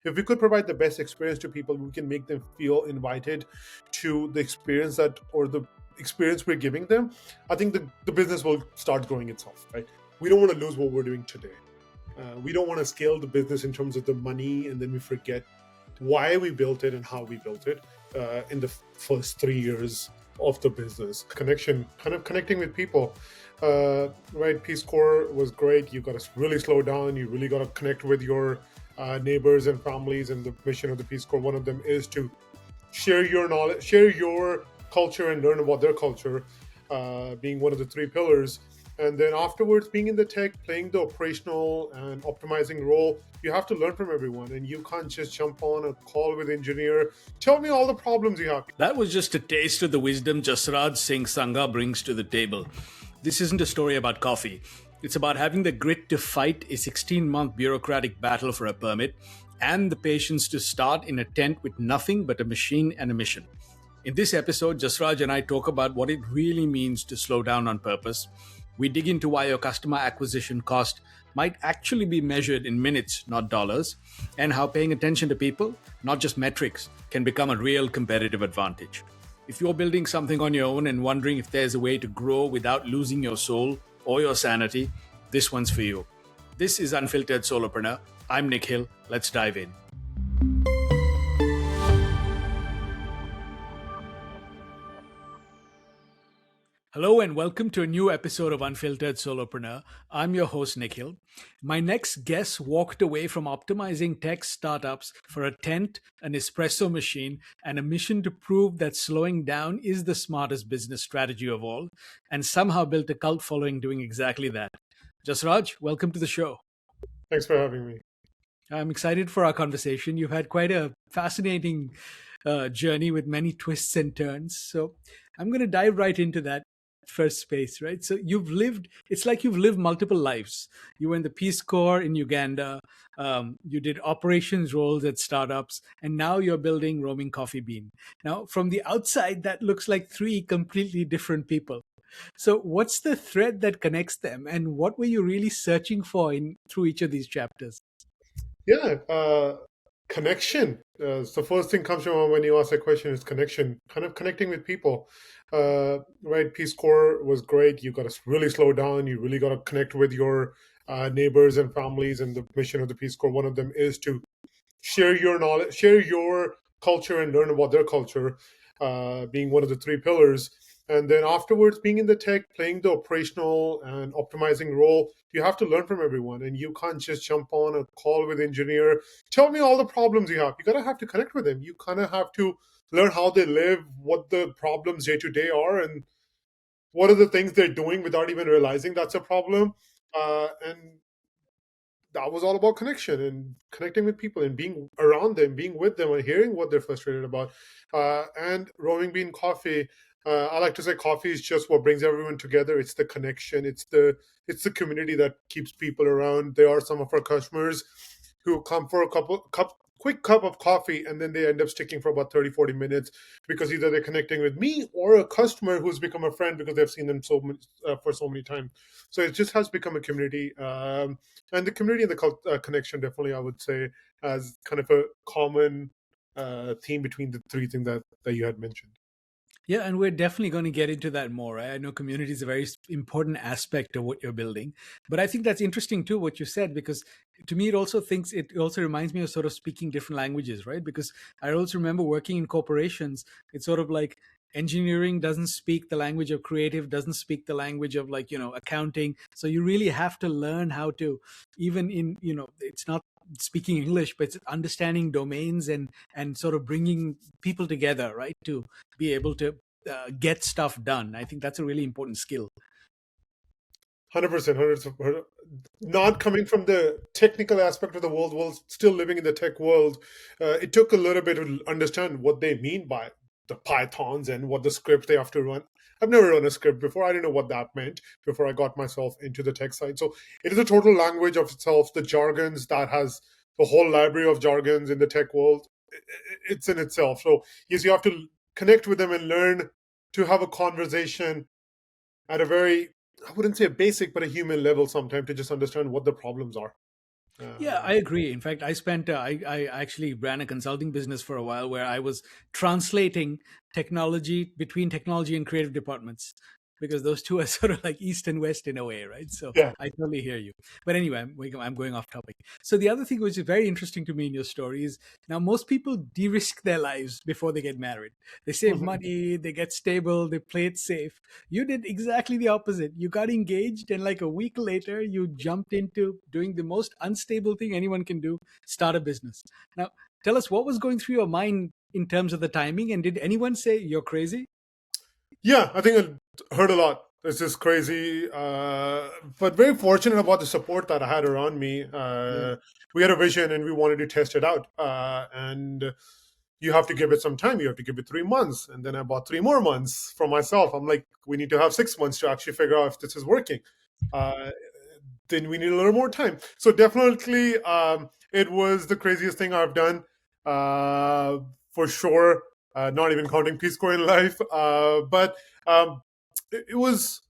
If we could provide the best experience to people, we can make them feel invited to the experience that or the experience we're giving them. I think the business will start growing itself, right? We don't want to lose what we're doing today. We don't want to scale the business in terms of the money and then we forget why we built it and how we built it in the first 3 years of the business. Connection, kind of connecting with people. Right, Peace Corps was great. You got to really slow down. You really got to connect with your neighbors and families. And the mission of the Peace Corps, one of them is to share your knowledge, share your culture, and learn about their culture, being one of the three pillars. And then afterwards, being in the tech, playing the operational and optimizing role, you have to learn from everyone, and you can't just jump on a call with engineer. Tell me all the problems you have. That was just a taste of the wisdom Jasraj Sangha brings to the table. This isn't a story about coffee. It's about having the grit to fight a 16-month bureaucratic battle for a permit and the patience to start in a tent with nothing but a machine and a mission. In this episode, Jasraj and I talk about what it really means to slow down on purpose. We dig into why your customer acquisition cost might actually be measured in minutes, not dollars, and how paying attention to people, not just metrics, can become a real competitive advantage. If you're building something on your own and wondering if there's a way to grow without losing your soul or your sanity, this one's for you. This is Unfiltered Solopreneur. I'm Nikhil. Let's dive in. Hello and welcome to a new episode of Unfiltered Solopreneur. I'm your host, Nikhil. My next guest walked away from optimizing tech startups for a tent, an espresso machine, and a mission to prove that slowing down is the smartest business strategy of all, and somehow built a cult following doing exactly that. Jasraj, welcome to the show. Thanks for having me. I'm excited for our conversation. You've had quite a fascinating journey with many twists and turns. So I'm going to dive right into that first space, right? So it's like you've lived multiple lives. You were in the Peace Corps in Uganda. You did operations roles at startups, and now you're building Roaming Coffee Bean. Now, from the outside, that looks like three completely different people. So what's the thread that connects them, and what were you really searching for through each of these chapters? Yeah, connection. So first thing comes to mind when you ask that question is connection, kind of connecting with people. Right, Peace Corps was great. You got to really slow down. You really got to connect with your neighbors and families. And the mission of the Peace Corps, one of them is to share your knowledge, share your culture, and learn about their culture, being one of the three pillars. And then afterwards, being in the tech, playing the operational and optimizing role, you have to learn from everyone, and you can't just jump on a call with engineer. Tell me all the problems you have. You gotta have to connect with them. You kind of have to learn how they live, what the problems day to day are, and what are the things they're doing without even realizing that's a problem. And that was all about connection and connecting with people and being around them, being with them, and hearing what they're frustrated about. And Roaming Bean Coffee, I like to say coffee is just what brings everyone together. It's the connection. It's the community that keeps people around. They are some of our customers who come for a quick cup of coffee, and then they end up sticking for about 30-40 minutes because either they're connecting with me or a customer who's become a friend because they've seen them for so many times. So it just has become a community. And the community and the connection, definitely, I would say, as kind of a common theme between the three things that you had mentioned. Yeah, and we're definitely going to get into that more. Right? I know community is a very important aspect of what you're building, but I think that's interesting too what you said, because to me it also reminds me of sort of speaking different languages, right? Because I also remember working in corporations. It's sort of like engineering doesn't speak the language of creative, doesn't speak the language of accounting. So you really have to learn how to, even in it's not speaking English, but it's understanding domains and sort of bringing people together, right, to be able to get stuff done. I think that's a really important skill. 100%, 100%. Not coming from the technical aspect of the world, while still living in the tech world, it took a little bit to understand what they mean by the Pythons and what the scripts they have to run. I've never run a script before. I didn't know what that meant before I got myself into the tech side. So it is a total language of itself. The jargons that has the whole library of jargons in the tech world, it's in itself. So yes, you have to connect with them and learn to have a conversation at a very, I wouldn't say a basic, but a human level sometimes, to just understand what the problems are. Yeah, I agree. In fact, I actually ran a consulting business for a while where I was translating technology between technology and creative departments, because those two are sort of like east and west in a way, right? So Yeah. I totally hear you. But anyway, I'm going off topic. So the other thing which is very interesting to me in your story is, now most people de-risk their lives before they get married. They save Mhm. money, they get stable, they play it safe. You did exactly the opposite. You got engaged, and like a week later, you jumped into doing the most unstable thing anyone can do: start a business. Now, tell us what was going through your mind in terms of the timing, and did anyone say you're crazy? Yeah, I think I heard a lot. It's just crazy, but very fortunate about the support that I had around me. Yeah. We had a vision and we wanted to test it out. And you have to give it some time. You have to give it 3 months. And then I bought 3 more months for myself. I'm like, we need to have 6 months to actually figure out if this is working. Uh, then we need a little more time. So definitely, it was the craziest thing I've done, for sure. Not even counting Peace Corps in life, but um, it was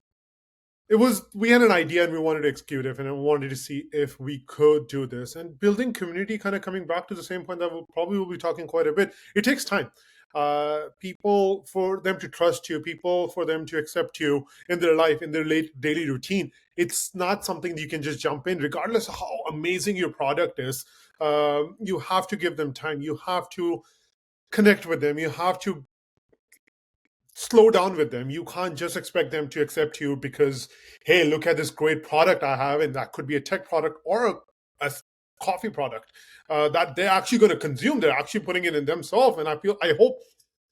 we had an idea and we wanted to execute it and I wanted to see if we could do this and building community. Kind of coming back to the same point that we'll probably will be talking quite a bit. It takes time. People, for them to trust you, people for them to accept you in their life, in their late daily routine. It's not something that you can just jump in regardless of how amazing your product is. You have to give them time. You have to connect with them. You have to slow down with them. You can't just expect them to accept you because, hey, look at this great product I have, and that could be a tech product or a coffee product that they're actually going to consume. They're actually putting it in themselves, and I hope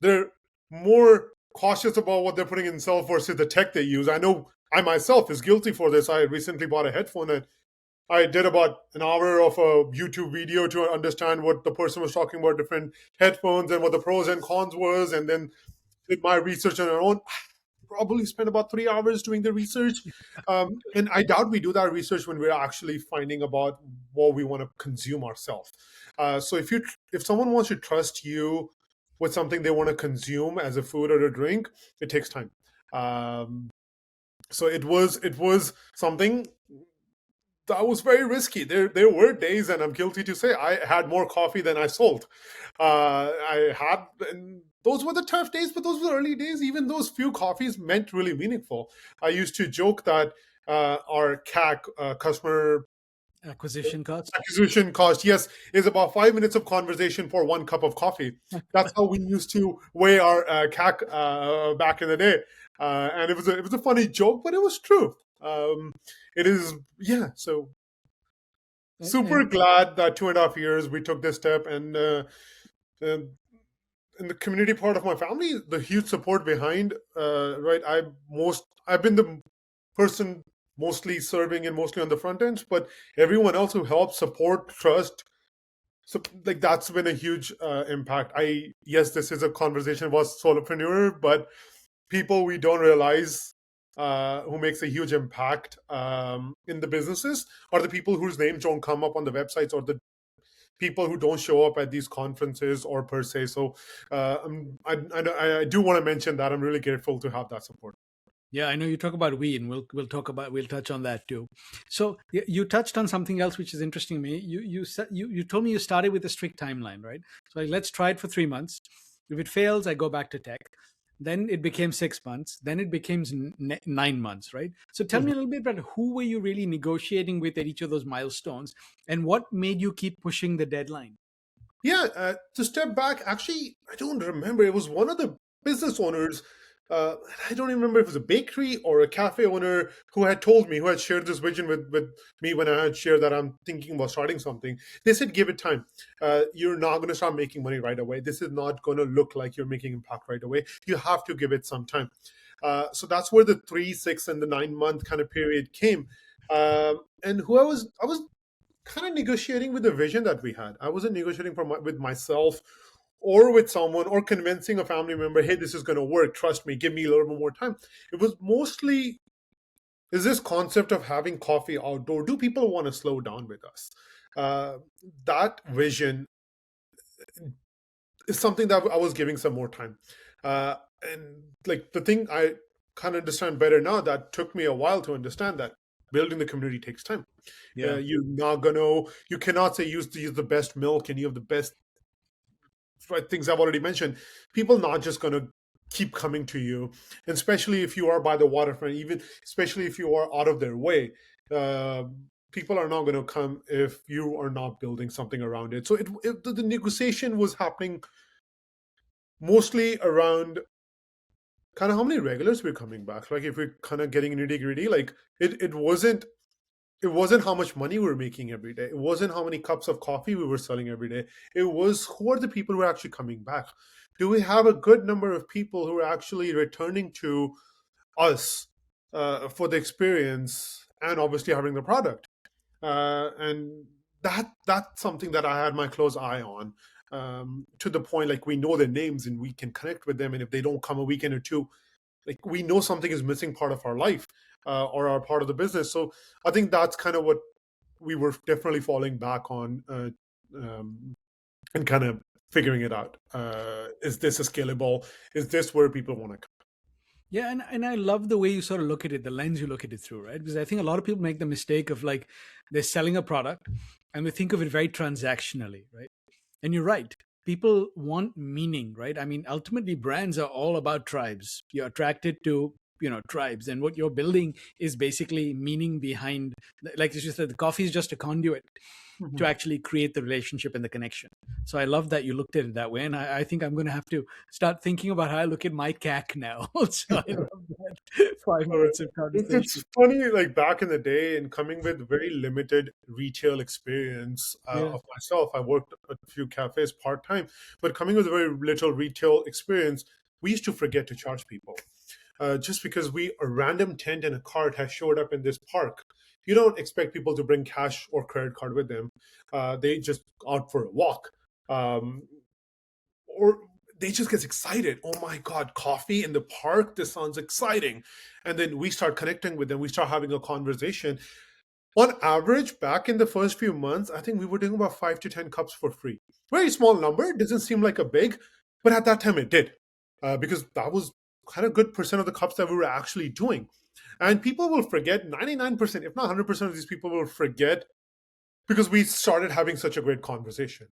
they're more cautious about what they're putting in themselves versus the tech they use. I know I myself is guilty for this. I recently bought a headphone and I did about an hour of a YouTube video to understand what the person was talking about, different headphones and what the pros and cons was, and then did my research on our own. Probably spent about 3 hours doing the research. And I doubt we do that research when we're actually finding about what we want to consume ourselves. So if someone wants to trust you with something they want to consume as a food or a drink, it takes time. Um, so it was something that was very risky. There were days, and I'm guilty to say, I had more coffee than I sold. I had, and those were the tough days, but those were the early days. Even those few coffees meant really meaningful. I used to joke that our CAC, customer Acquisition cost. acquisition cost, yes, is about 5 minutes of conversation for one cup of coffee. That's how we used to weigh our CAC back in the day, and it was a funny joke, but it was true. It is, yeah. So super And glad that 2.5 years we took this step, and in the community part of my family, the huge support behind. Right, I've been the person mostly serving and mostly on the front end, but everyone else who helps support, trust. So, like, that's been a huge impact. Yes, this is a conversation about solopreneur, but people we don't realize who makes a huge impact in the businesses are the people whose names don't come up on the websites, or the people who don't show up at these conferences or per se. So I do want to mention that I'm really grateful to have that support. yeah, I know you talk about we, and we'll touch on that too. So you touched on something else which is interesting to me. You told me you started with a strict timeline, right? So like, let's try it for 3 months. If it fails, I go back to tech. Then it became 6 months. Then it became 9 months, right? So tell me Mhm. a little bit about who were you really negotiating with at each of those milestones, and what made you keep pushing the deadline? Yeah, to step back, actually, I don't remember. It was one of the business owners. I don't even remember if it was a bakery or a cafe owner who had told me, who had shared this vision with me when I had shared that I'm thinking about starting something. They said, give it time. You're not going to start making money right away. This is not going to look like you're making impact right away. You have to give it some time. So that's where the 3, 6, and the 9 month kind of period came. And who I was kind of negotiating with the vision that we had. I wasn't negotiating with myself or with someone or convincing a family member, hey, this is going to work. Trust me, give me a little bit more time. It was mostly, is this concept of having coffee outdoor. Do people want to slow down with us? Uh, that vision is something that I was giving some more time. And like the thing I kind of understand better now, that took me a while to understand that. building the community takes time. Yeah. You cannot say use the best milk and you have the best things I've already mentioned. People not just gonna keep coming to you, and especially if you are by the waterfront, even especially if you are out of their way. Uh, People are not going to come if you are not building something around it. So the negotiation was happening mostly around kind of how many regulars were coming back. Like if we're kind of getting nitty gritty, like it wasn't how much money we were making every day. It wasn't how many cups of coffee we were selling every day. It was who are the people who are actually coming back. Do we have a good number of people who are actually returning to us for the experience and obviously having the product? And that's something that I had my close eye on, to the point like we know their names and we can connect with them. And if they don't come a weekend or two, like we know something is missing part of our life, or our part of the business. So I think that's kind of what we were definitely falling back on, and kind of figuring it out. Is this a scalable? Is this where people want to come? Yeah, and I love the way you sort of look at it, the lens you look at it through, right? Because I think a lot of people make the mistake of like they're selling a product and they think of it very transactionally, right? And you're right. People want meaning, right? I mean, ultimately brands are all about tribes. You're attracted to, tribes, and what you're building is basically meaning behind, like you said, the coffee is just a conduit to Mhm. actually create the relationship and the connection. So I love that you looked at it that way. And I think I'm going to have to start thinking about how I look at my CAC now. So I love that. Five All right. minutes of It's conversation. funny, like back in the day, and coming with very limited retail experience Yeah. of myself. I worked at a few cafes part time, but coming with very little retail experience, we used to forget to charge people. Just because a random tent and a cart has showed up in this park, you don't expect people to bring cash or credit card with them. They just out for a walk. Um, or they just get excited. Oh my God, coffee in the park. This sounds exciting. And then we start connecting with them. We start having a conversation. On average, back in the first few months, I think we were doing about 5 to 10 cups for free. Very small number. It doesn't seem like a big, but at that time it did, because that was kind of good percent of the cups that we were actually doing. And people will forget 99%, if not 100% of these people will forget, because we started having such a great conversation.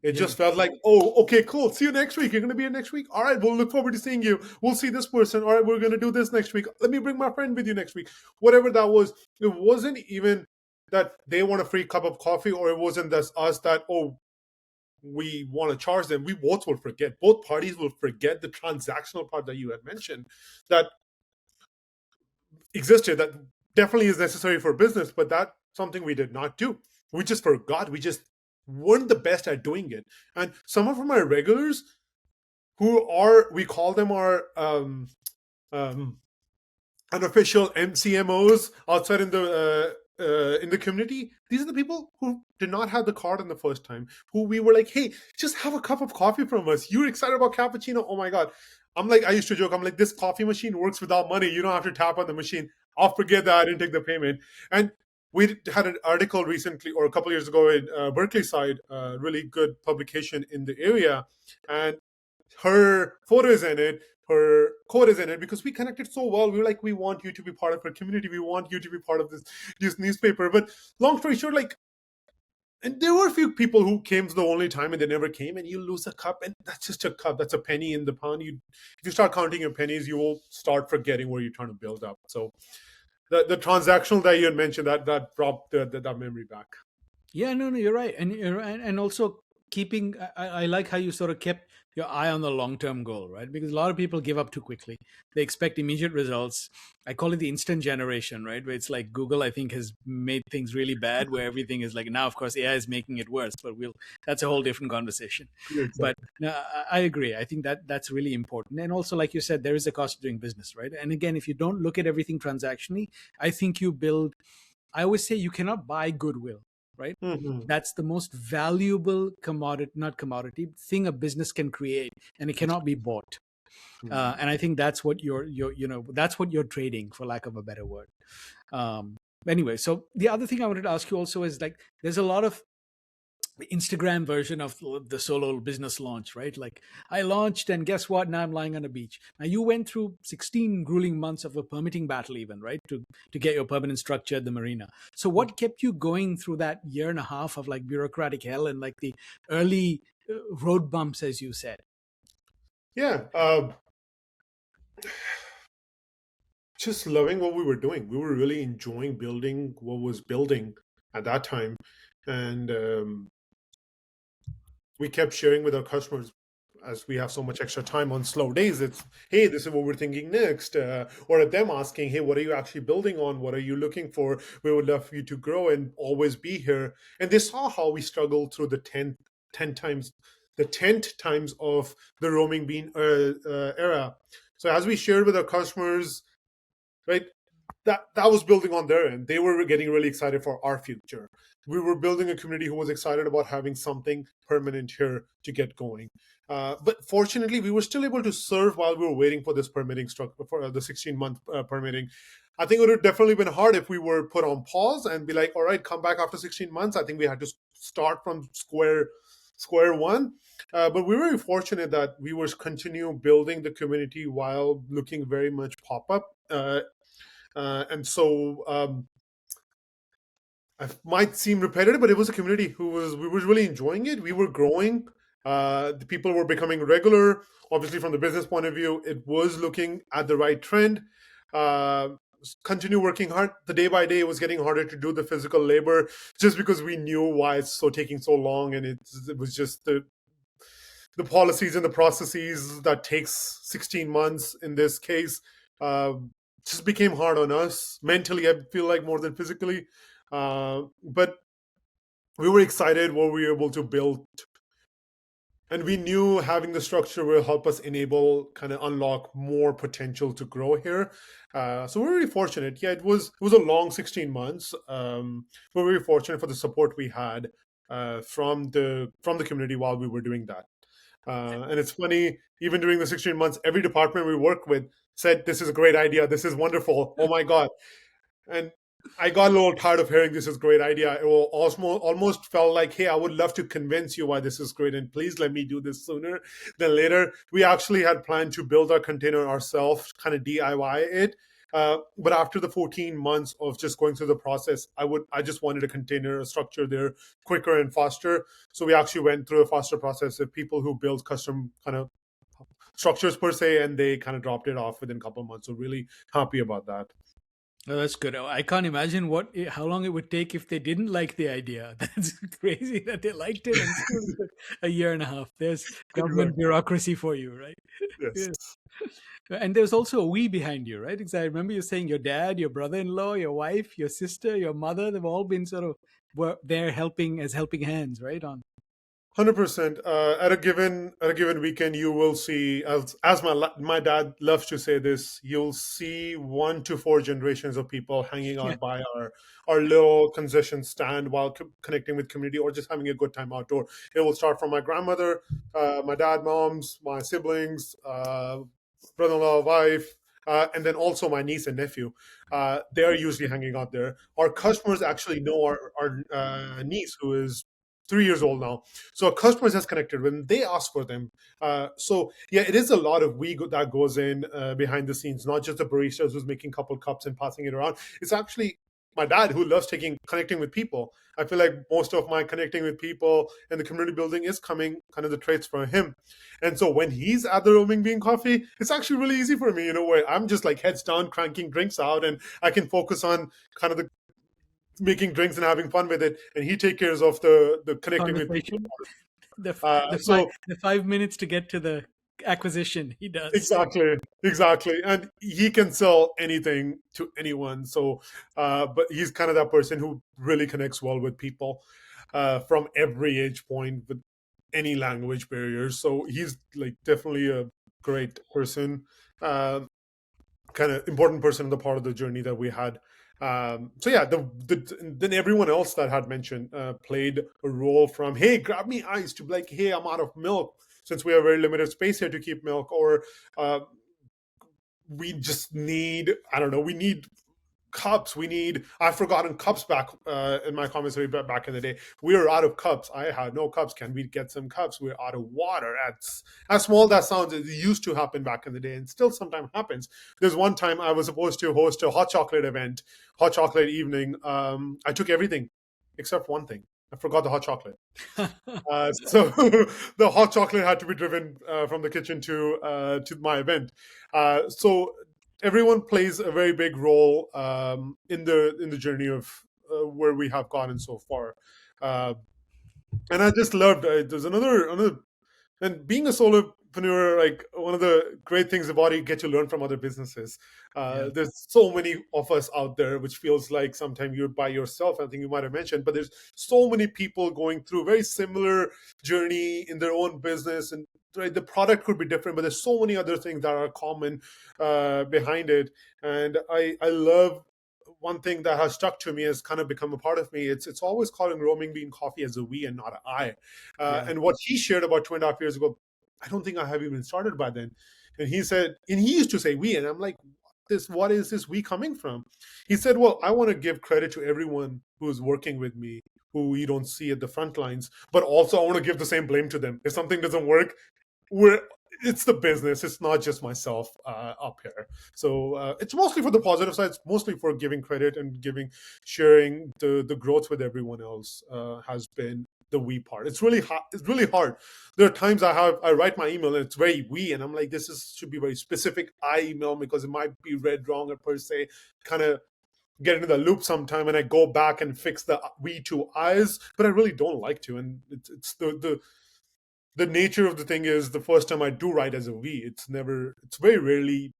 It Yeah. just felt like, oh, okay, cool. See you next week. You're going to be here next week. All right, we'll look forward to seeing you. We'll see this person. All right, we're going to do this next week. Let me bring my friend with you next week. Whatever that was, it wasn't even that they want a free cup of coffee, or it wasn't that us that, oh, we want to charge them. We both will forget. Both parties will forget the transactional part that you had mentioned that existed, that definitely is necessary for business, but that's something we did not do. We just forgot. We just weren't the best at doing it. And some of my regulars, we call them our um, unofficial MCMOs outside in the community. These are the people who did not have the card in the first time, who we were like, hey, just have a cup of coffee from us. You're excited about cappuccino? Oh my God. I used to joke, I'm like, this coffee machine works without money. You don't have to tap on the machine. I'll forget that I didn't take the payment. And we had an article recently, or a couple of years ago, in Berkeley side, really good publication in the area. And her photo is in it, her code is in it, because we connected so well. We were like, we want you to be part of our community. We want you to be part of this newspaper. But long story short, like, and there were a few people who came the only time and they never came, and you lose a cup, and that's just a cup. That's a penny in the pound. If you start counting your pennies, you will start forgetting where you're trying to build up. So the transactional that you had mentioned, that brought that memory back. Yeah, no, you're right, and also keeping. I like how you sort of kept your eye on the long term goal, right? Because a lot of people give up too quickly. They expect immediate results. I call it the instant generation, right? Where it's like Google, I think, has made things really bad, where everything is like now. Of course, AI is making it worse, but that's a whole different conversation. But Exactly. no, I agree. I think that's really important, and also, like you said, there is a cost of doing business, right? And again, if you don't look at everything transactionally, I think you build. I always say you cannot buy goodwill, right? Hmm. That's the most valuable commodity, not commodity, thing a business can create, and it cannot be bought. And I think that's what that's what you're trading, for lack of a better word. Um, anyway, so the other thing I wanted to ask you also is like, there's a lot of Instagram version of the solo business launch, right? Like I launched and guess what? Now I'm lying on a beach. Now you went through 16 grueling months of a permitting battle even, right? To get your permanent structure at the marina. So what kept you going through that year and a half of like bureaucratic hell and like the early road bumps, as you said? Yeah, just loving what we were doing. We were really enjoying building what was building at that time, and we kept sharing with our customers as we have so much extra time on slow days. It's, hey, this is what we're thinking next, or at them asking, hey, what are you actually building on? What are you looking for? We would love for you to grow and always be here. And they saw how we struggled through the 10 times, the 10th times of the roaming bean era. So as we shared with our customers, right, that was building on their end. They were getting really excited for our future. We were building a community who was excited about having something permanent here to get going. But fortunately, we were still able to serve while we were waiting for this permitting structure, for the 16-month permitting. I think it would have definitely been hard if we were put on pause and be like, all right, come back after 16 months. I think we had to start from square one. But we were very fortunate that we were continue building the community while looking very much pop up. And so it might seem repetitive, but it was a community who was we were really enjoying it. We were growing. The people were becoming regular. Obviously, from the business point of view, it was looking at the right trend. Uh, Continue working hard. The day by day, it was getting harder to do the physical labor, just because we knew why it's so taking so long, and it was just the policies and the processes that takes 16 months in this case. Uh, just became hard on us mentally. I feel like more than physically, but we were excited what we were able to build, and we knew having the structure will help us enable kind of unlock more potential to grow here. So we're really fortunate. Yeah, it was a long 16 months. We're very fortunate for the support we had from the community while we were doing that. And it's funny, even during the 16 months, every department we worked with said, "This is a great idea. This is wonderful. Oh my God." And I got a little tired of hearing this is a great idea. It will almost felt like, hey, I would love to convince you why this is great, and please let me do this sooner than later. We actually had planned to build our container ourselves, kind of DIY it. But after the 14 months of just going through the process, I just wanted a container, a structure there quicker and faster. So we actually went through a faster process of people who build custom kind of structures per se, and they kind of dropped it off within a couple of months. So really happy about that. Oh, that's good. Oh, I can't imagine how long it would take if they didn't like the idea. That's crazy that they liked it and still it took a year and a half. There's government Exactly. bureaucracy for you, right? Yes. Yeah. And there's also a we behind you, right? Because I remember you saying your dad, your brother-in-law, your wife, your sister, your mother, they've all been sort of were there helping as helping hands, right? On 100%. At a given weekend, you will see, as my dad loves to say this, you'll see 1 to 4 generations of people hanging yeah. out by our little concession stand while connecting with community or just having a good time outdoor. It will start from my grandmother, my dad, moms, my siblings, brother-in-law, wife, and then also my niece and nephew. They're usually hanging out there. Our customers actually know our niece, who is 3 years old now. So our customers has connected when they ask for them. So yeah, it is a lot of that goes in behind the scenes, not just the baristas who's making a couple cups and passing it around. It's actually my dad who loves connecting with people. I feel like most of my connecting with people and the community building is coming kind of the traits from him. And so when he's at the roaming bean coffee, it's actually really easy for me in a way. I'm just like heads down, cranking drinks out, and I can focus on kind of the making drinks and having fun with it, and he takes care of the the connecting with people. conversation, So the 5 minutes to get to the acquisition, he does. exactly, and he can sell anything to anyone. So, but he's kind of that person who really connects well with people from every age point with any language barriers. So he's like definitely a great person. Kind of important person in the part of the journey that we had. So yeah, then everyone else that had mentioned played a role from, hey, grab me ice, to like, hey, I'm out of milk, since we have very limited space here to keep milk, or uh, we just need, I don't know, we need cups. I've forgotten cups back in my commissary back in the day. We were out of cups. I had no cups. Can we get some cups? We're out of water. As small that sounds, it used to happen back in the day and still sometimes happens. There's one time I was supposed to host a hot chocolate event, hot chocolate evening. I took everything except one thing. I forgot the hot chocolate. So the hot chocolate had to be driven from the kitchen to my event. So everyone plays a very big role in the journey of where we have gotten so far. Uh, and I just loved. There's another and being a solopreneur, like one of the great things about it, you get to learn from other businesses. Yeah. There's so many of us out there, which feels like sometimes you're by yourself. I think you might have mentioned, but there's so many people going through very similar journey in their own business, and right, the product could be different, but there's so many other things that are common behind it. And I love one thing that has stuck to me, has kind of become a part of me. It's always calling roaming bean coffee as a we and not an I. Yeah. And what he shared about 2.5 years ago, I don't think I have even started by then. And he said, and he used to say we, and I'm like, what is this we coming from? He said, well, I want to give credit to everyone who's working with me, who you don't see at the front lines, but also I want to give the same blame to them. If something doesn't work, we're it's the business. It's not just myself up here. So it's mostly for the positive side. It's mostly for giving credit and sharing the growth with everyone else has been the we part. It's really hard. It's really hard. There are times I write my email and it's very we, and I'm like, should be very specific I email because it might be read wrong or per se. Kind of get into the loop sometime, and I go back and fix the we to I's, but I really don't like to. And it's the nature of the thing is, the first time I do write as a V, it's very rarely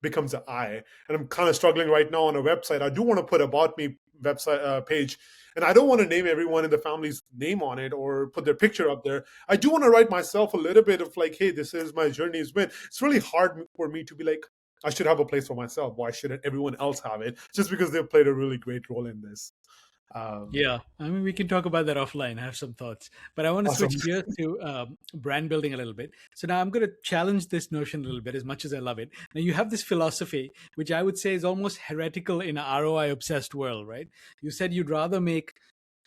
becomes an I. And I'm kind of struggling right now on a website. I do want to put about me website page, and I don't want to name everyone in the family's name on it or put their picture up there. I do want to write myself a little bit of like, hey, this is my journey has been. It's really hard for me to be like, I should have a place for myself. Why shouldn't everyone else have it? Just because they've played a really great role in this. Um, Yeah, I mean, we can talk about that offline. I have some thoughts, but I want to awesome. switch gears to brand building a little bit. So now I'm going to challenge this notion a little bit, as much as I love it. Now, you have this philosophy, which I would say is almost heretical in an ROI obsessed world, right? You said you'd rather make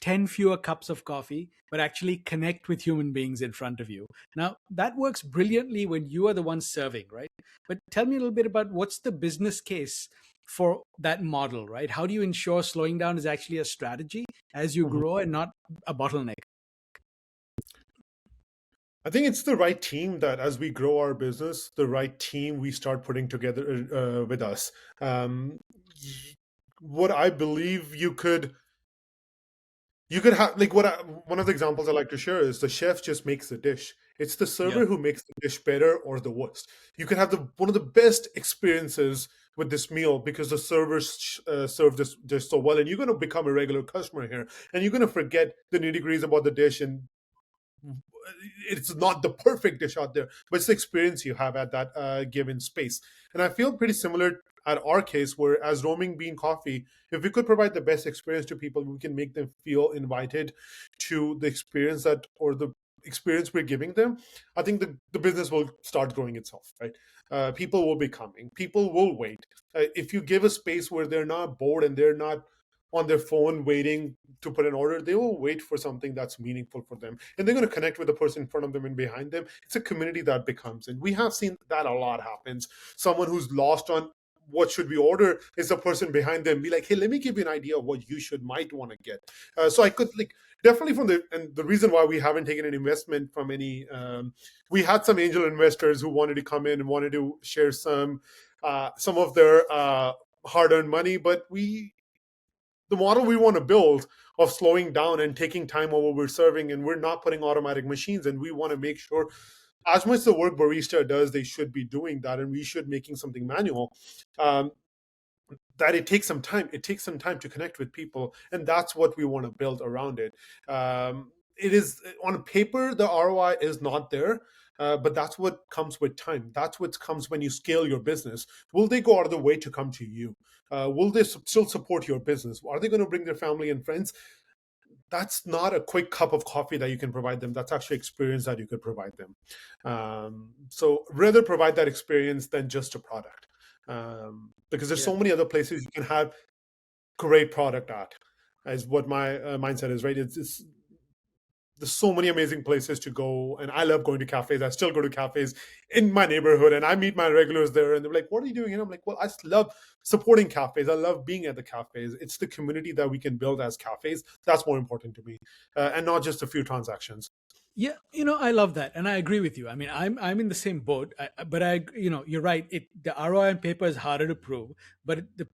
10 fewer cups of coffee, but actually connect with human beings in front of you. Now, that works brilliantly when you are the one serving, right? But tell me a little bit about what's the business case for that model, right? How do you ensure slowing down is actually a strategy as you Mhm. grow and not a bottleneck? I think it's the right team that, as we grow our business, the right team we start putting together with us. Um, what I believe you could have, like, one of the examples I like to share is the chef just makes the dish. It's the Yeah. server who makes the dish better or the worst. You can have one of the best experiences with this meal because the servers serve this dish so well, and you're going to become a regular customer here, and you're going to forget the nitty gritties about the dish, and it's not the perfect dish out there, but it's the experience you have at that given space. And I feel pretty similar at our case, where as roaming bean coffee, if we could provide the best experience to people, we can make them feel invited to the experience that, or the experience we're giving them. I think the business will start growing itself, right? People will be coming, people will wait. If you give a space where they're not bored and they're not on their phone waiting to put an order, they will wait for something that's meaningful for them, and they're going to connect with the person in front of them and behind them. It's a community that becomes, and we have seen that a lot happens. Someone who's lost on what should we order is the person behind them be like, hey, let me give you an idea of what you should might want to get. So I could, like, definitely from the reason why we haven't taken an investment from any, we had some angel investors who wanted to come in and wanted to share some of their hard-earned money, but the model we want to build of slowing down and taking time over we're serving, and we're not putting automatic machines, and we want to make sure as much the work barista does, they should be doing that, and we should making something manual. um, that it takes some time to connect with people, and that's what we want to build around it. It is, on paper, the ROI is not there, but that's what comes with time. That's what comes when you scale your business. Will they go out of the way to come to you? Will they still support your business? Are they going to bring their family and friends? That's not a quick cup of coffee that you can provide them. That's actually experience that you could provide them. So rather provide that experience than just a product. Because there's Yeah. so many other places you can have. great product at, is what my mindset is, right? It's there's so many amazing places to go, and I love going to cafes. I still go to cafes in my neighborhood, and I meet my regulars there, and they're like, what are you doing here? I'm like, well, I love supporting cafes. I love being at the cafes. It's the community that we can build as cafes that's more important to me, and not just a few transactions. Yeah, I love that, and I agree with you. I mean, I'm in the same boat, but you're right. The ROI on paper is harder to prove, but the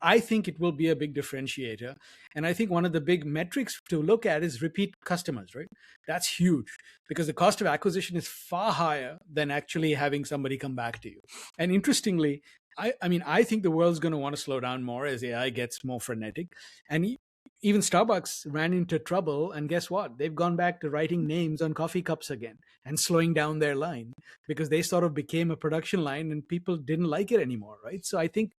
I think it will be a big differentiator, and I think one of the big metrics to look at is repeat customers. Right, that's huge because the cost of acquisition is far higher than actually having somebody come back to you. And interestingly, I mean, I think the world's going to want to slow down more as AI gets more frenetic, and even Starbucks ran into trouble, and guess what? They've gone back to writing names on coffee cups again and slowing down their line because they sort of became a production line and people didn't like it anymore, right? So I think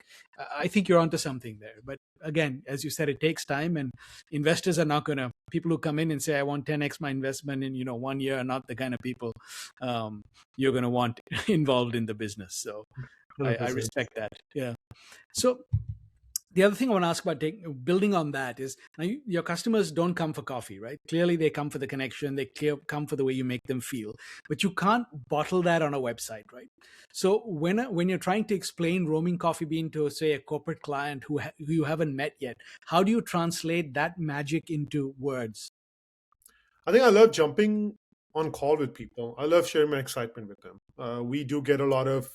you're onto something there. But again, as you said, it takes time, and investors are not going to, people who come in and say I want 10x my investment in 1 year are not the kind of people you're going to want involved in the business. So I 100%. respect that. Yeah. So the other thing I want to ask about building on that is now your customers don't come for coffee, right? Clearly, they come for the connection. They come for the way you make them feel, but you can't bottle that on a website, right? So when you're trying to explain roaming coffee bean to, say, a corporate client who you haven't met yet, how do you translate that magic into words? I think I love jumping on call with people. I love sharing my excitement with them. We do get a lot of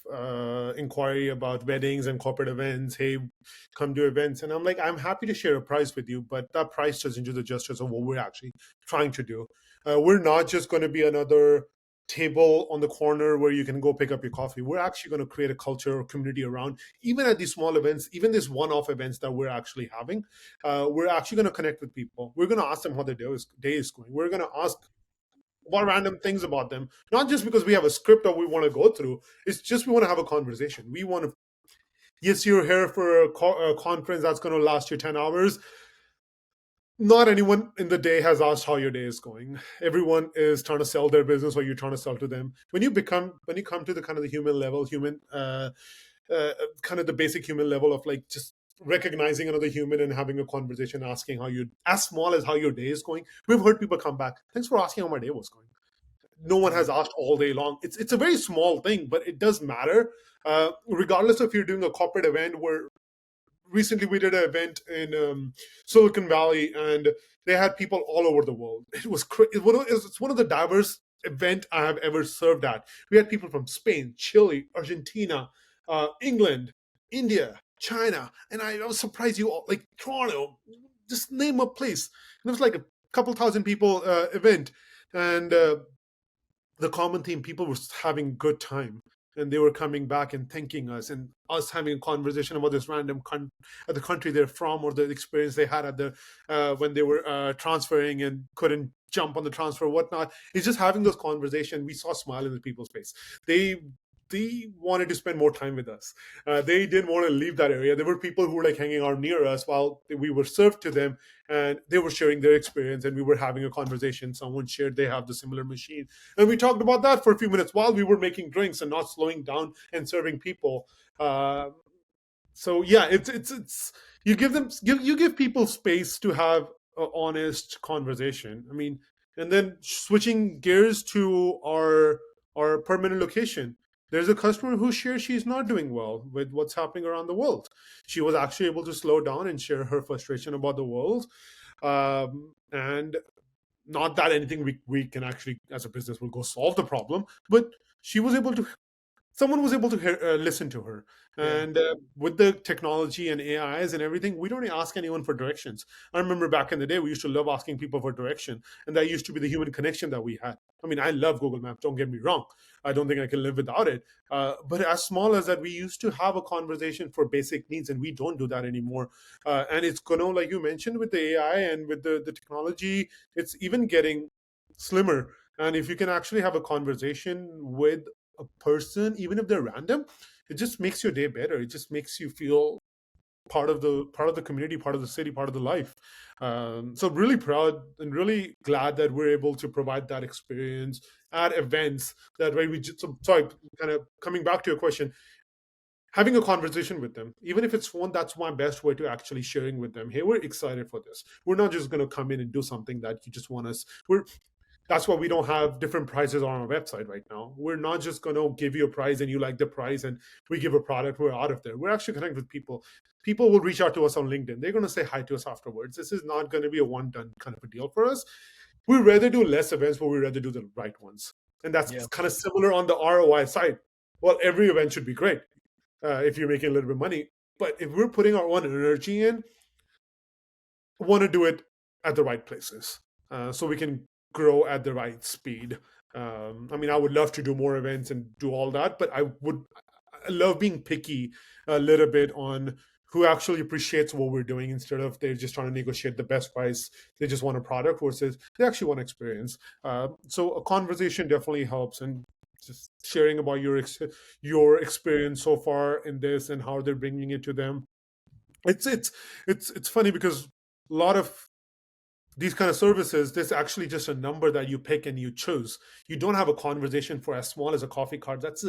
inquiry about weddings and corporate events. Hey, come to events. And I'm like, I'm happy to share a price with you, but that price doesn't do the justice of what we're actually trying to do. We're not just going to be another table on the corner where you can go pick up your coffee. We're actually going to create a culture or community around, even at these small events, even these one-off events that we're actually having. We're actually going to connect with people. We're going to ask them how their day is going. We're going to ask about random things about them, not just because we have a script or we want to go through. It's just we want to have a conversation. We want to, yes, you're here for a conference that's going to last you 10 hours. Not anyone in the day has asked how your day is going. Everyone is trying to sell their business, or you're trying to sell to them. When you come to the kind of the human level, uh, kind of the basic human level of like just recognizing another human and having a conversation, asking how you, as small as how your day is going. We've heard people come back, thanks for asking how my day was going. No one has asked all day long. It's a very small thing, but it does matter. Regardless if you're doing a corporate event, where recently we did an event in Silicon Valley, and they had people all over the world. It was it's one of the diverse event I have ever served at. We had people from Spain, Chile, Argentina, England, India, China, and I was surprised, you all, like Toronto, just name a place. And it was like a couple thousand people event, and the common theme, people were having good time, and they were coming back and thanking us, and us having a conversation about this random the country they're from, or the experience they had at the when they were transferring and couldn't jump on the transfer or whatnot. It's just having those conversations. We saw a smile in the people's face. They wanted to spend more time with us. They didn't want to leave that area. There were people who were like hanging out near us while we were served to them, and they were sharing their experience, and we were having a conversation. Someone shared they have the similar machine, and we talked about that for a few minutes while we were making drinks and not slowing down and serving people. Uh, so yeah, it's you give people space to have an honest conversation. I mean, and then switching gears to our permanent location, there's a customer who shares she's not doing well with what's happening around the world. She was actually able to slow down and share her frustration about the world, and not that anything we can actually as a business will go solve the problem, but she was able to, someone was able to listen to her. Yeah. And with the technology and AIs and everything, we don't ask anyone for directions. I remember back in the day, we used to love asking people for direction, and that used to be the human connection that we had. I mean, I love Google Maps, don't get me wrong. I don't think I can live without it. But as small as that, we used to have a conversation for basic needs, and we don't do that anymore. And it's going to, like you mentioned, with the AI and with the technology, it's even getting slimmer. And if you can actually have a conversation with a person, even if they're random, it just makes your day better. It just makes you feel part of the community, part of the city, part of the life. So really proud and really glad that we're able to provide that experience at events. That way, we just, so, sorry, kind of coming back to your question. having a conversation with them, even if it's phone. That's my best way to actually sharing with them, hey, we're excited for this. We're not just going to come in and do something that you just want us. We're That's why we don't have different prices on our website right now. We're not just going to give you a price and you like the price and we give a product, we're out of there. We're actually connecting with people. People will reach out to us on LinkedIn. They're going to say hi to us afterwards. This is not going to be a one done kind of a deal for us. We'd rather do less events, but we'd rather do the right ones. And that's Yeah. kind of similar on the ROI side. Well, every event should be great if you're making a little bit of money. But if we're putting our own energy in, want to do it at the right places so we can grow at the right speed. I mean, I would love to do more events and do all that, but I love being picky a little bit on who actually appreciates what we're doing instead of they're just trying to negotiate the best price. They just want a product versus they actually want experience. So a conversation definitely helps, and just sharing about your experience so far in this and how they're bringing it to them. It's funny because a lot of these kind of services, there's actually just a number that you pick and you choose. You don't have a conversation for as small as a coffee card. That's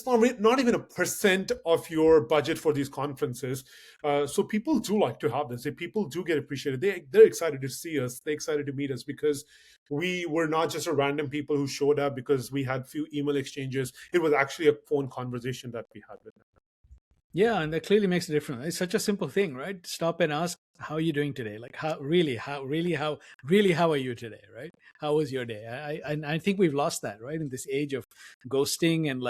not even a percent of your budget for these conferences. So people do like to have this. People do get appreciated. They're excited to see us. They're excited to meet us because we were not just a random people who showed up because we had few email exchanges. It was actually a phone conversation that we had with them. Yeah, and that clearly makes a difference. It's such a simple thing, right? Stop and ask, "How are you doing today?" Like, how are you today, right? How was your day? I think we've lost that, right? In this age of ghosting and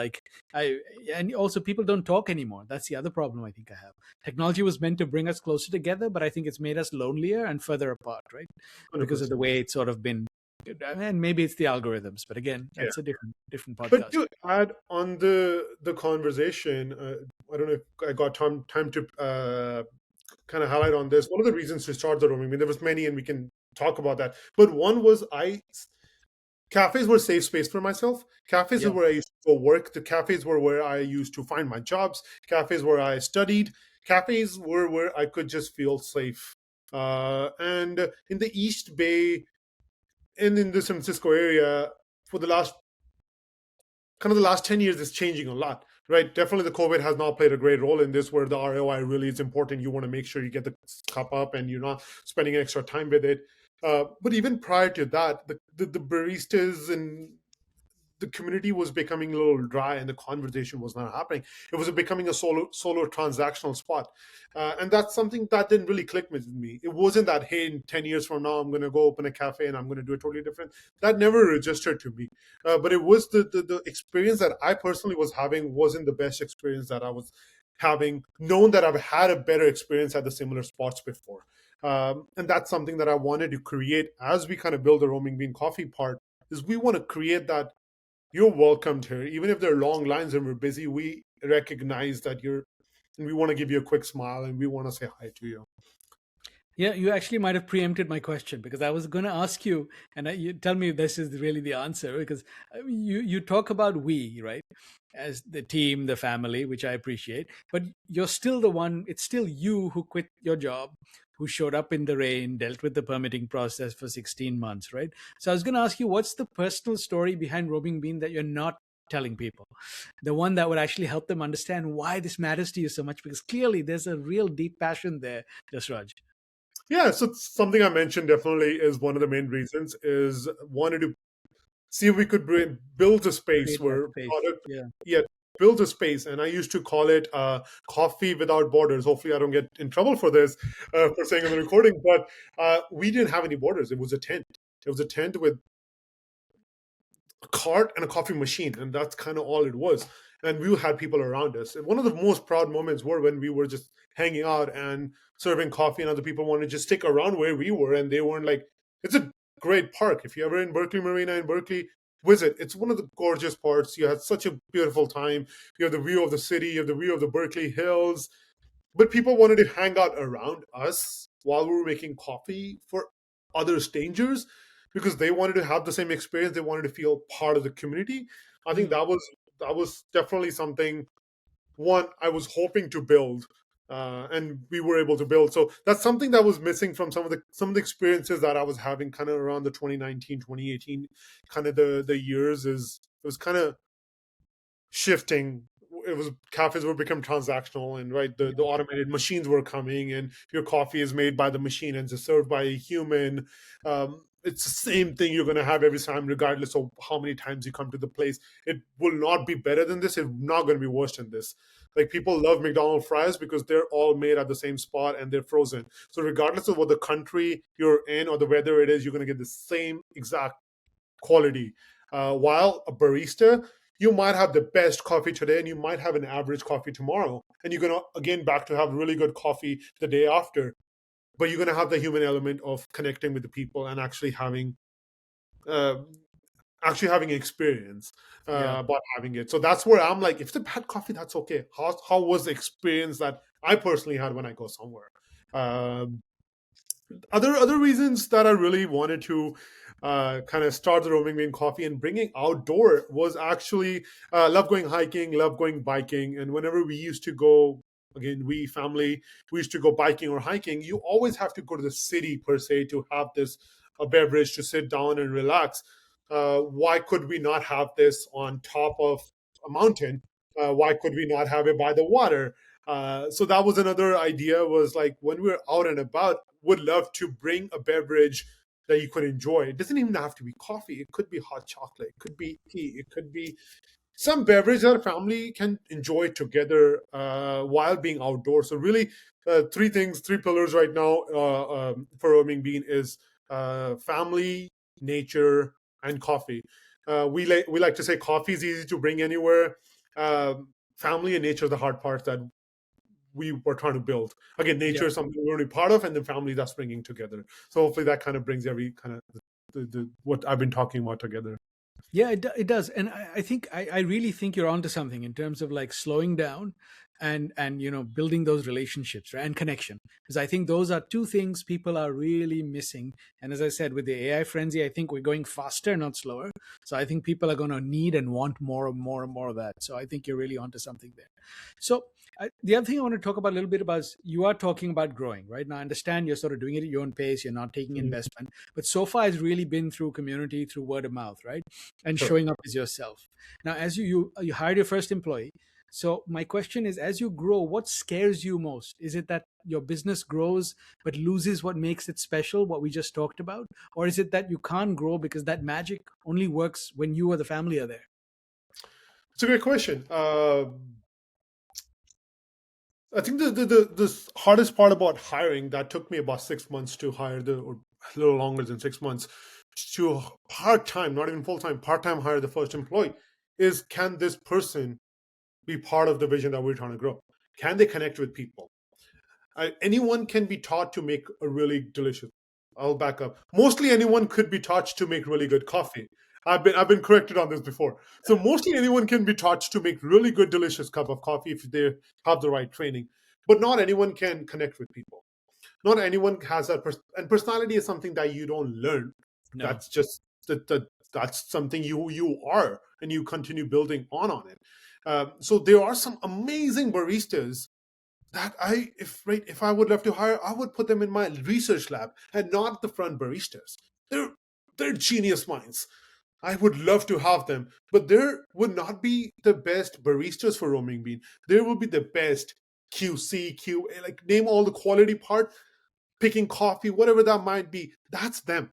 and also people don't talk anymore. That's the other problem I think I have. Technology was meant to bring us closer together, but I think it's made us lonelier and further apart, right? Because of the 100%. way it's sort of been. And maybe it's the algorithms, but again, Yeah. that's a different But podcast. to add on the conversation, I don't know if I got time to kind of highlight on this. One of the reasons to start the room, I mean, there was many, and we can talk about that. But one was cafes were a safe space for myself. Cafes is Yeah. where I used to go work. The cafes were where I used to find my jobs. Cafes where I studied. Cafes were where I could just feel safe. And in the East Bay and in the San Francisco area, for the last 10 years is changing a lot, right? Definitely the COVID has now played a great role in this, where the ROI really is important. You want to make sure you get the cup up and you're not spending extra time with it. But even prior to that, the baristas and the community was becoming a little dry and the conversation was not happening. It was becoming a solo transactional spot. And that's something that didn't really click with me. It wasn't that, hey, in 10 years from now I'm going to go open a cafe and I'm going to do it totally different. That never registered to me. But it was the experience that I personally was having wasn't the best experience that I was having, known that I've had a better experience at the similar spots before. And that's something that I wanted to create as we kind of build the roaming bean coffee part, is we want to create that you're welcomed here. Even if there are long lines and we're busy, we recognize that and we want to give you a quick smile and we want to say hi to you. Yeah, you actually might have preempted my question because I was going to ask you, and you tell me if this is really the answer. Because you talk about we, right, as the team, the family, which I appreciate, but you're still the one. It's still you who quit your job, who showed up in the rain, dealt with the permitting process for 16 months, right? So I was going to ask you, what's the personal story behind Roaming Bean that you're not telling people? The one that would actually help them understand why this matters to you so much, because clearly there's a real deep passion there, Jasraj. Yeah, so it's something I mentioned definitely is one of the main reasons is wanted to see if we could build a space Create that where space. product, Yeah. yeah, build a space. And I used to call it coffee without borders. Hopefully I don't get in trouble for this, for saying on the recording, but we didn't have any borders. It was a tent. It was a tent with a cart and a coffee machine, and that's kind of all it was. And we had people around us. And one of the most proud moments were when we were just hanging out and serving coffee, and other people wanted to just stick around where we were, and they weren't like, it's a great park. If you're ever in Berkeley Marina in Berkeley, visit. It's one of the gorgeous parts. You had such a beautiful time. You have the view of the city, you have the view of the Berkeley Hills, but people wanted to hang out around us while we were making coffee for other strangers because they wanted to have the same experience. They wanted to feel part of the community. I think Mm. that was definitely something, one, I was hoping to build, and we were able to build. So that's something that was missing from some of the experiences that I was having kind of around the 2019, 2018 kind of the years. Is it was kind of shifting. it was cafes were become transactional, and right, the automated machines were coming, and your coffee is made by the machine and is served by a human. It's the same thing you're going to have every time, regardless of how many times you come to the place. It will not be better than this. It's not going to be worse than this. Like, people love McDonald's fries because they're all made at the same spot and they're frozen. So regardless of what the country you're in or the weather it is, you're going to get the same exact quality. While a barista, you might have the best coffee today and you might have an average coffee tomorrow. And you're going to, again, back to have really good coffee the day after. But you're going to have the human element of connecting with the people and uh, actually having an experience Yeah. about having it. So that's where I'm like, if it's a bad coffee, that's okay. How was the experience that I personally had when I go somewhere? Um, other reasons that I really wanted to kind of start the roaming bean coffee and bringing outdoor was actually love going hiking, love going biking, and whenever we used to go, again, we family, we used to go biking or hiking. You always have to go to the city per se to have this a beverage to sit down and relax. Why could we not have this on top of a mountain? Why could we not have it by the water? So that was another idea, was like, when we're out and about, would love to bring a beverage that you could enjoy. It doesn't even have to be coffee. It could be hot chocolate. It could be tea. It could be some beverage that a family can enjoy together while being outdoors. So really, three things, three pillars right now for roaming bean is family, nature, and coffee. We like to say coffee is easy to bring anywhere. Family and nature are the hard parts that we were trying to build. Again, Yeah. nature is something we're already part of, and the family that's bringing together. So hopefully that kind of brings every kind of what I've been talking about together. Yeah, it does, and I think I really think you're onto something in terms of like slowing down and building those relationships, right? And connection, because I think those are two things people are really missing. And as I said, with the AI frenzy, I think we're going faster, not slower. So I think people are going to need and want more and more and more of that. So I think you're really onto something there. So the other thing I want to talk about a little bit about is you are talking about growing, right? Now I understand you're sort of doing it at your own pace. You're not taking Mhm. investment, but so far it's really been through community, through word of mouth, right? And Sure. showing up as yourself. Now, as you hired your first employee, so my question is, as you grow, what scares you most? Is it that your business grows but loses what makes it special, what we just talked about, or is it that you can't grow because that magic only works when you or the family are there? It's a great question. I think the hardest part about hiring, that took me about 6 months to hire, or a little longer than 6 months, to part time, not even full time, part time hire the first employee, is, can this person be part of the vision that we're trying to grow? Can they connect with people? Anyone can be taught to make a really delicious. I'll back up. Mostly anyone could be taught to make really good coffee. I've been corrected on this before. So mostly anyone can be taught to make really good, delicious cup of coffee if they have the right training. But not anyone can connect with people. Not anyone has that. And personality is something that you don't learn. No. That's just that's something you are, and you continue building on it. So there are some amazing baristas that if I would love to hire, I would put them in my research lab and not the front baristas. They're genius minds. I would love to have them, but there would not be the best baristas for roaming bean. There will be the best QC, QA, like, name all the quality part, picking coffee, whatever that might be. That's them.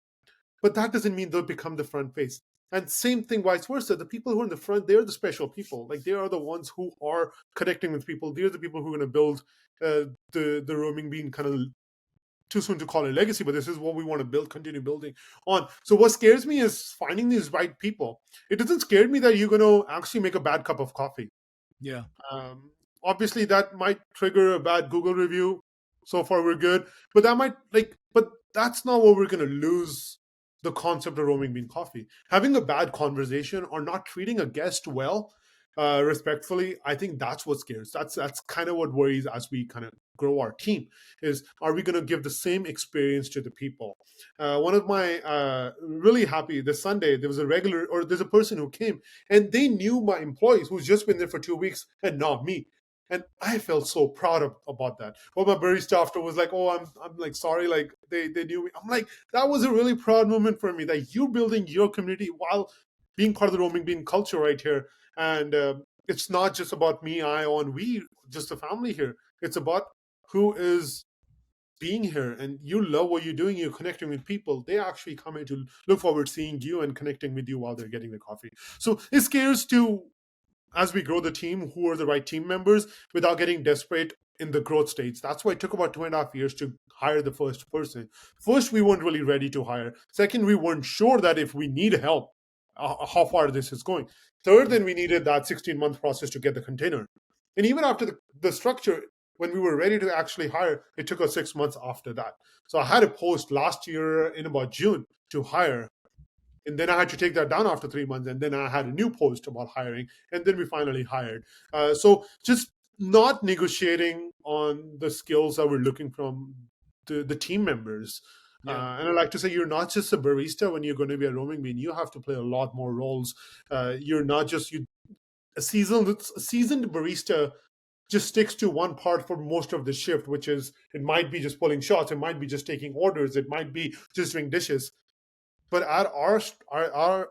But that doesn't mean they'll become the front face. And same thing, vice versa. The people who are in the front, they're the special people. Like, they are the ones who are connecting with people. They're the people who are going to build the roaming bean, kind of, too soon to call it legacy, but this is what we want to build, continue building on. So what scares me is finding these right people. It doesn't scare me that you're going to actually make a bad cup of coffee. Yeah. Um, Obviously, that might trigger a bad Google review. So far, we're good, but but that's not what we're going to lose. The concept of roaming bean coffee, having a bad conversation or not treating a guest well, respectfully, I think that's what scares. That's kind of what worries as we kind of grow our team. Is, are we going to give the same experience to the people? One of my really happy this Sunday, there was a regular, or there's a person who came, and they knew my employees who's just been there for 2 weeks and not me. And I felt so proud about that. Well, my barista after was like, "Oh, I'm like sorry, like they knew me." I'm like, that was a really proud moment for me, that you're building your community while being part of the roaming bean culture right here. And it's not just about me, I, on we, just a family here. It's about who is being here, and you love what you're doing, you're connecting with people, they actually come in to look forward to seeing you and connecting with you while they're getting the coffee. So it scares to, as we grow the team, who are the right team members without getting desperate in the growth stage. That's why it took about 2.5 years to hire the first person. First, we weren't really ready to hire. Second, we weren't sure that if we need help, how far this is going. Third, then we needed that 16-month process to get the container. And even after the structure, when we were ready to actually hire, it took us 6 months after that. So I had a post last year in about June to hire, and then I had to take that down after 3 months, and then I had a new post about hiring, and then we finally hired. So just not negotiating on the skills that we're looking from the team members. Yeah. And I like to say, you're not just a barista when you're going to be a roaming bean. You have to play a lot more roles. You're not just a seasoned barista just sticks to one part for most of the shift, which is, it might be just pulling shots, it might be just taking orders, it might be just doing dishes. But at our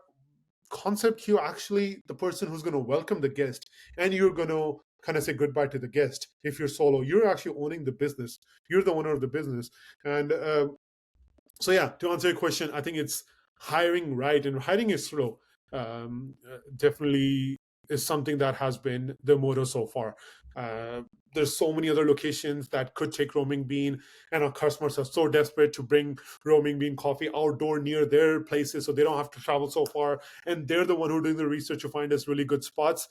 concept, you're actually the person who's going to welcome the guest, and you're going to kind of say goodbye to the guest. If you're solo, you're actually owning the business, you're the owner of the business. And so yeah, to answer your question, I think it's hiring right, and hiring is slow. Definitely is something that has been the motto so far. There's so many other locations that could take roaming bean, and our customers are so desperate to bring roaming bean coffee outdoor near their places so they don't have to travel so far, and they're the one who are doing the research to find us really good spots.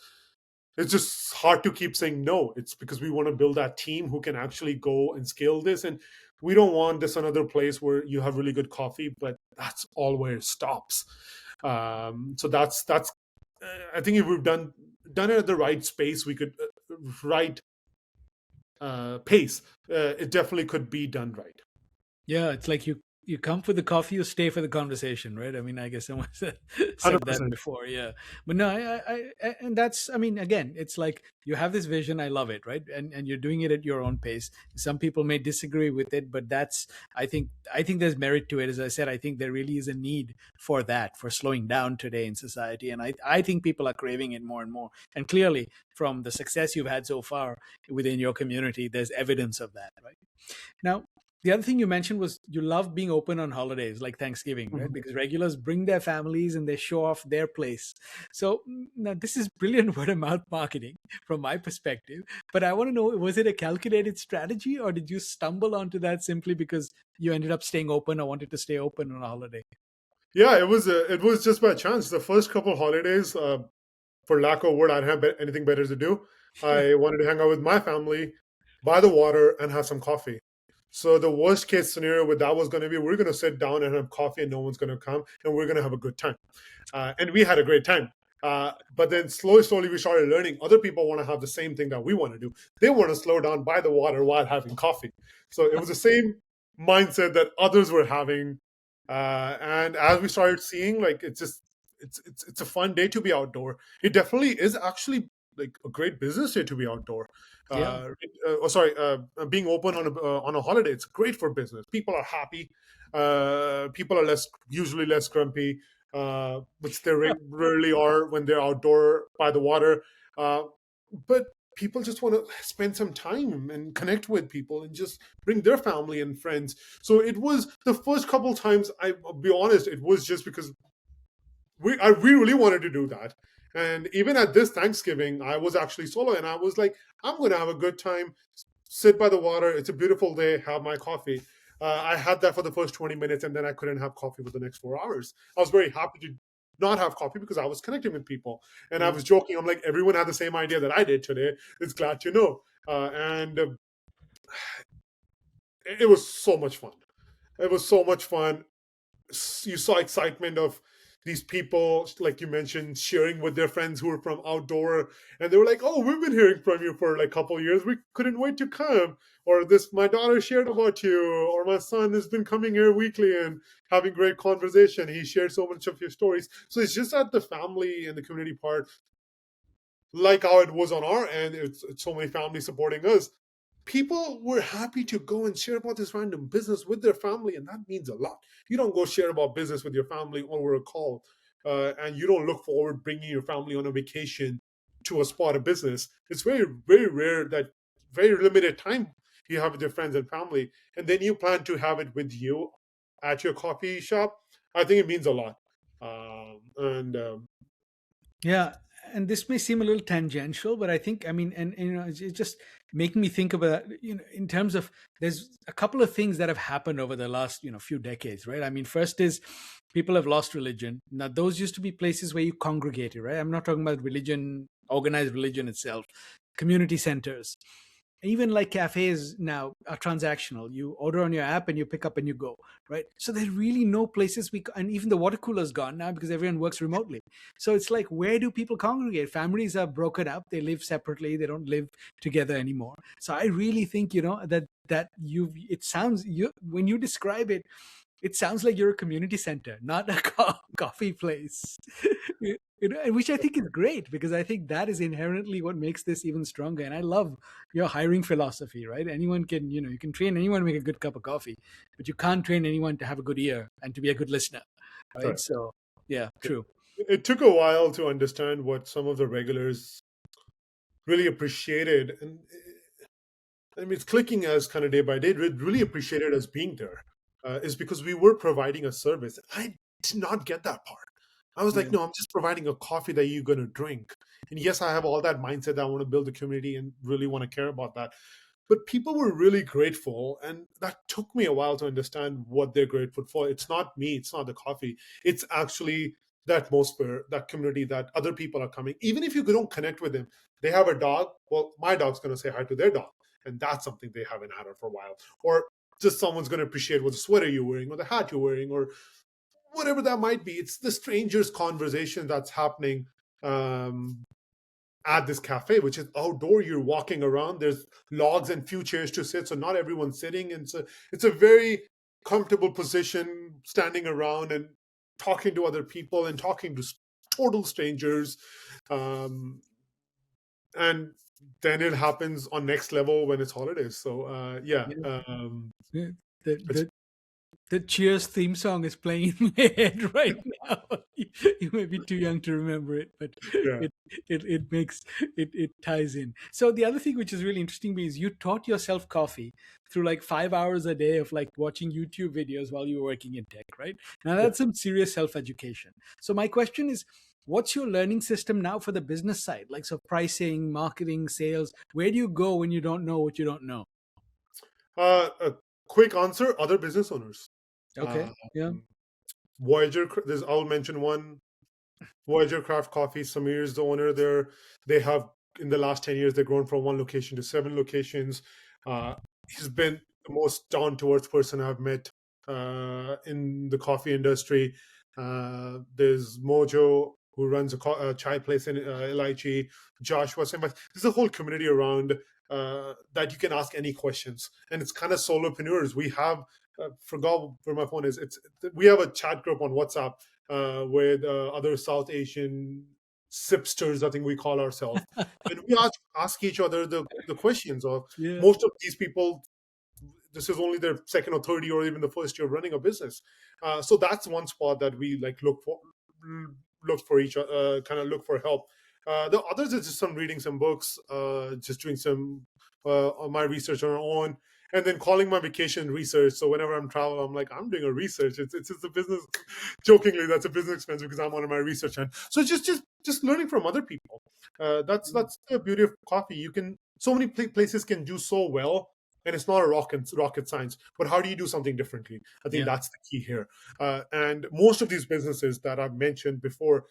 It's just hard to keep saying no. It's because we want to build that team who can actually go and scale this. And we don't want this another place where you have really good coffee, but that's all where it stops. So that's I think if we've done it at the right space, we could right pace, it definitely could be done right. Yeah, it's like you come for the coffee, you stay for the conversation, right? I mean, I guess someone said that 100%. before. Yeah, but no, and that's, I mean, again, it's like you have this vision. I love it, right? And you're doing it at your own pace. Some people may disagree with it, but that's, I think there's merit to it. As I said, I think there really is a need for that, for slowing down today in society, and I think people are craving it more and more. And clearly, from the success you've had so far within your community, there's evidence of that, right? Now, the other thing you mentioned was you love being open on holidays like Thanksgiving, right? Mhm. Because regulars bring their families and they show off their place. So now this is brilliant word of mouth marketing from my perspective. But I want to know, was it a calculated strategy, or did you stumble onto that simply because you ended up staying open or wanted to stay open on a holiday? Yeah, it was just by chance. The first couple holidays, for lack of a word, I didn't have anything better to do. I wanted to hang out with my family by the water and have some coffee. So the worst case scenario with that was going to be, we're going to sit down and have coffee and no one's going to come, and we're going to have a good time. And we had a great time. But then slowly we started learning other people want to have the same thing that we want to do. They want to slow down by the water while having coffee. So it was the same mindset that others were having. And as we started seeing, like, it's a fun day to be outdoor. It definitely is actually like a great business day to be outdoor. Yeah. Being open on a holiday, it's great for business. People are happy. People are usually less grumpy, which they rarely are when they're outdoor by the water. Uh, but people just want to spend some time and connect with people and just bring their family and friends. So it was the first couple times. I'll be honest, it was just because we really wanted to do that. And even at this Thanksgiving, I was actually solo, and I was like, I'm going to have a good time, sit by the water. It's a beautiful day. Have my coffee. I had that for the first 20 minutes, and then I couldn't have coffee for the next 4 hours. I was very happy to not have coffee because I was connecting with people, and I Mm. was joking. I'm like, everyone had the same idea that I did today. It's glad to know. And it was so much fun. It was so much fun. You saw excitement of these people, like you mentioned, sharing with their friends who were from outdoor, and they were like, "Oh, we've been hearing from you for like a couple of years. We couldn't wait to come." Or this, my daughter shared about you, or my son has been coming here weekly and having great conversation. He shared so much of your stories. So it's just at the family and the community part, like how it was on our end. It's so many families supporting us. People were happy to go and share about this random business with their family, and that means a lot. You don't go share about business with your family over a call, and you don't look forward bringing your family on a vacation. to a spot of business, it's very, very rare that very limited time you have with your friends and family, and then you plan to have it with you at your coffee shop. I think it means a lot. And Yeah, and this may seem a little tangential, but I think, I mean, and you know, it's just making me think about, you know, in terms of, there's a couple of things that have happened over the last, you know, few decades, right? I mean, first is people have lost religion. Now, those used to be places where you congregated, right? I'm not talking about religion, organized religion itself, community centers. Even like cafes now are transactional. You order on your app and you pick up and you go, right? So there's really no places and even the water cooler's gone now because everyone works remotely. So it's like, where do people congregate? Families are broken up. They live separately. They don't live together anymore. So I really think, you know, it sounds, when you describe it, it sounds like you're a community center, not a coffee place. You know, and which I think is great, because I think that is inherently what makes this even stronger. And I love your hiring philosophy, right? Anyone can, you know, you can train anyone to make a good cup of coffee, but you can't train anyone to have a good ear and to be a good listener, right? correct. So, yeah, true. It took a while to understand what some of the regulars really appreciated, and I mean, it's clicking as kind of day by day. Really appreciated us being there, is because we were providing a service. I did not get that part. I was like, Yeah, no, I'm just providing a coffee that you're going to drink. And yes, I have all that mindset that I want to build a community and really want to care about that. But people were really grateful, and that took me a while to understand what they're grateful for. It's not me, it's not the coffee, it's actually the atmosphere, that community, that other people are coming. Even if you don't connect with them, they have a dog, well, my dog's going to say hi to their dog, and that's something they haven't had for a while. Or just someone's going to appreciate what the sweater you're wearing or the hat you're wearing or whatever that might be. It's the stranger's conversation that's happening, um, at this cafe, which is outdoor. You're walking around. There's logs and few chairs to sit, so not everyone's sitting. And so it's a very comfortable position, standing around and talking to other people and talking to total strangers. Um, and then it happens on next level when it's holidays. So yeah, yeah, yeah. it's The Cheers theme song is playing in my head right now. You may be too young to remember it, but yeah. it makes it ties in. So the other thing which is really interesting to me is you taught yourself coffee through like 5 hours a day of like watching YouTube videos while you were working in tech, right? Now Yeah. that's some serious self-education. So my question is, what's your learning system now for the business side? Like, so pricing, marketing, sales, where do you go when you don't know what you don't know? A quick answer: other business owners. Okay. Um, Yeah. Voyager. I'll mention one. Voyager Craft Coffee. Samir is the owner there. They have, in the last 10 years, they've grown from one location to seven locations. He's been the most down to earth person I've met in the coffee industry. There's Mojo, who runs a chai place in Elaichi. Joshua, same. But there's a whole community around that you can ask any questions. And it's kind of solopreneurs. We have, forgot where my phone is. We have a chat group on WhatsApp with other South Asian sipsters, I think we call ourselves. And we ask each other the questions of Yeah. most of these people. This is only their second or third year or even the first year of running a business. So that's one spot that we like look for each kind of look for help. The others is just some reading some books, just doing some on my research on our own, and then calling my vacation research. So whenever I'm traveling, I'm like, I'm doing a research. It's just a business. Jokingly, that's a business expense because I'm on my research end. So just learning from other people. That's the beauty of coffee. You can so many places can do so well, and it's not a rocket science. But how do you do something differently? I think Yeah. that's the key here. And most of these businesses that I've mentioned before,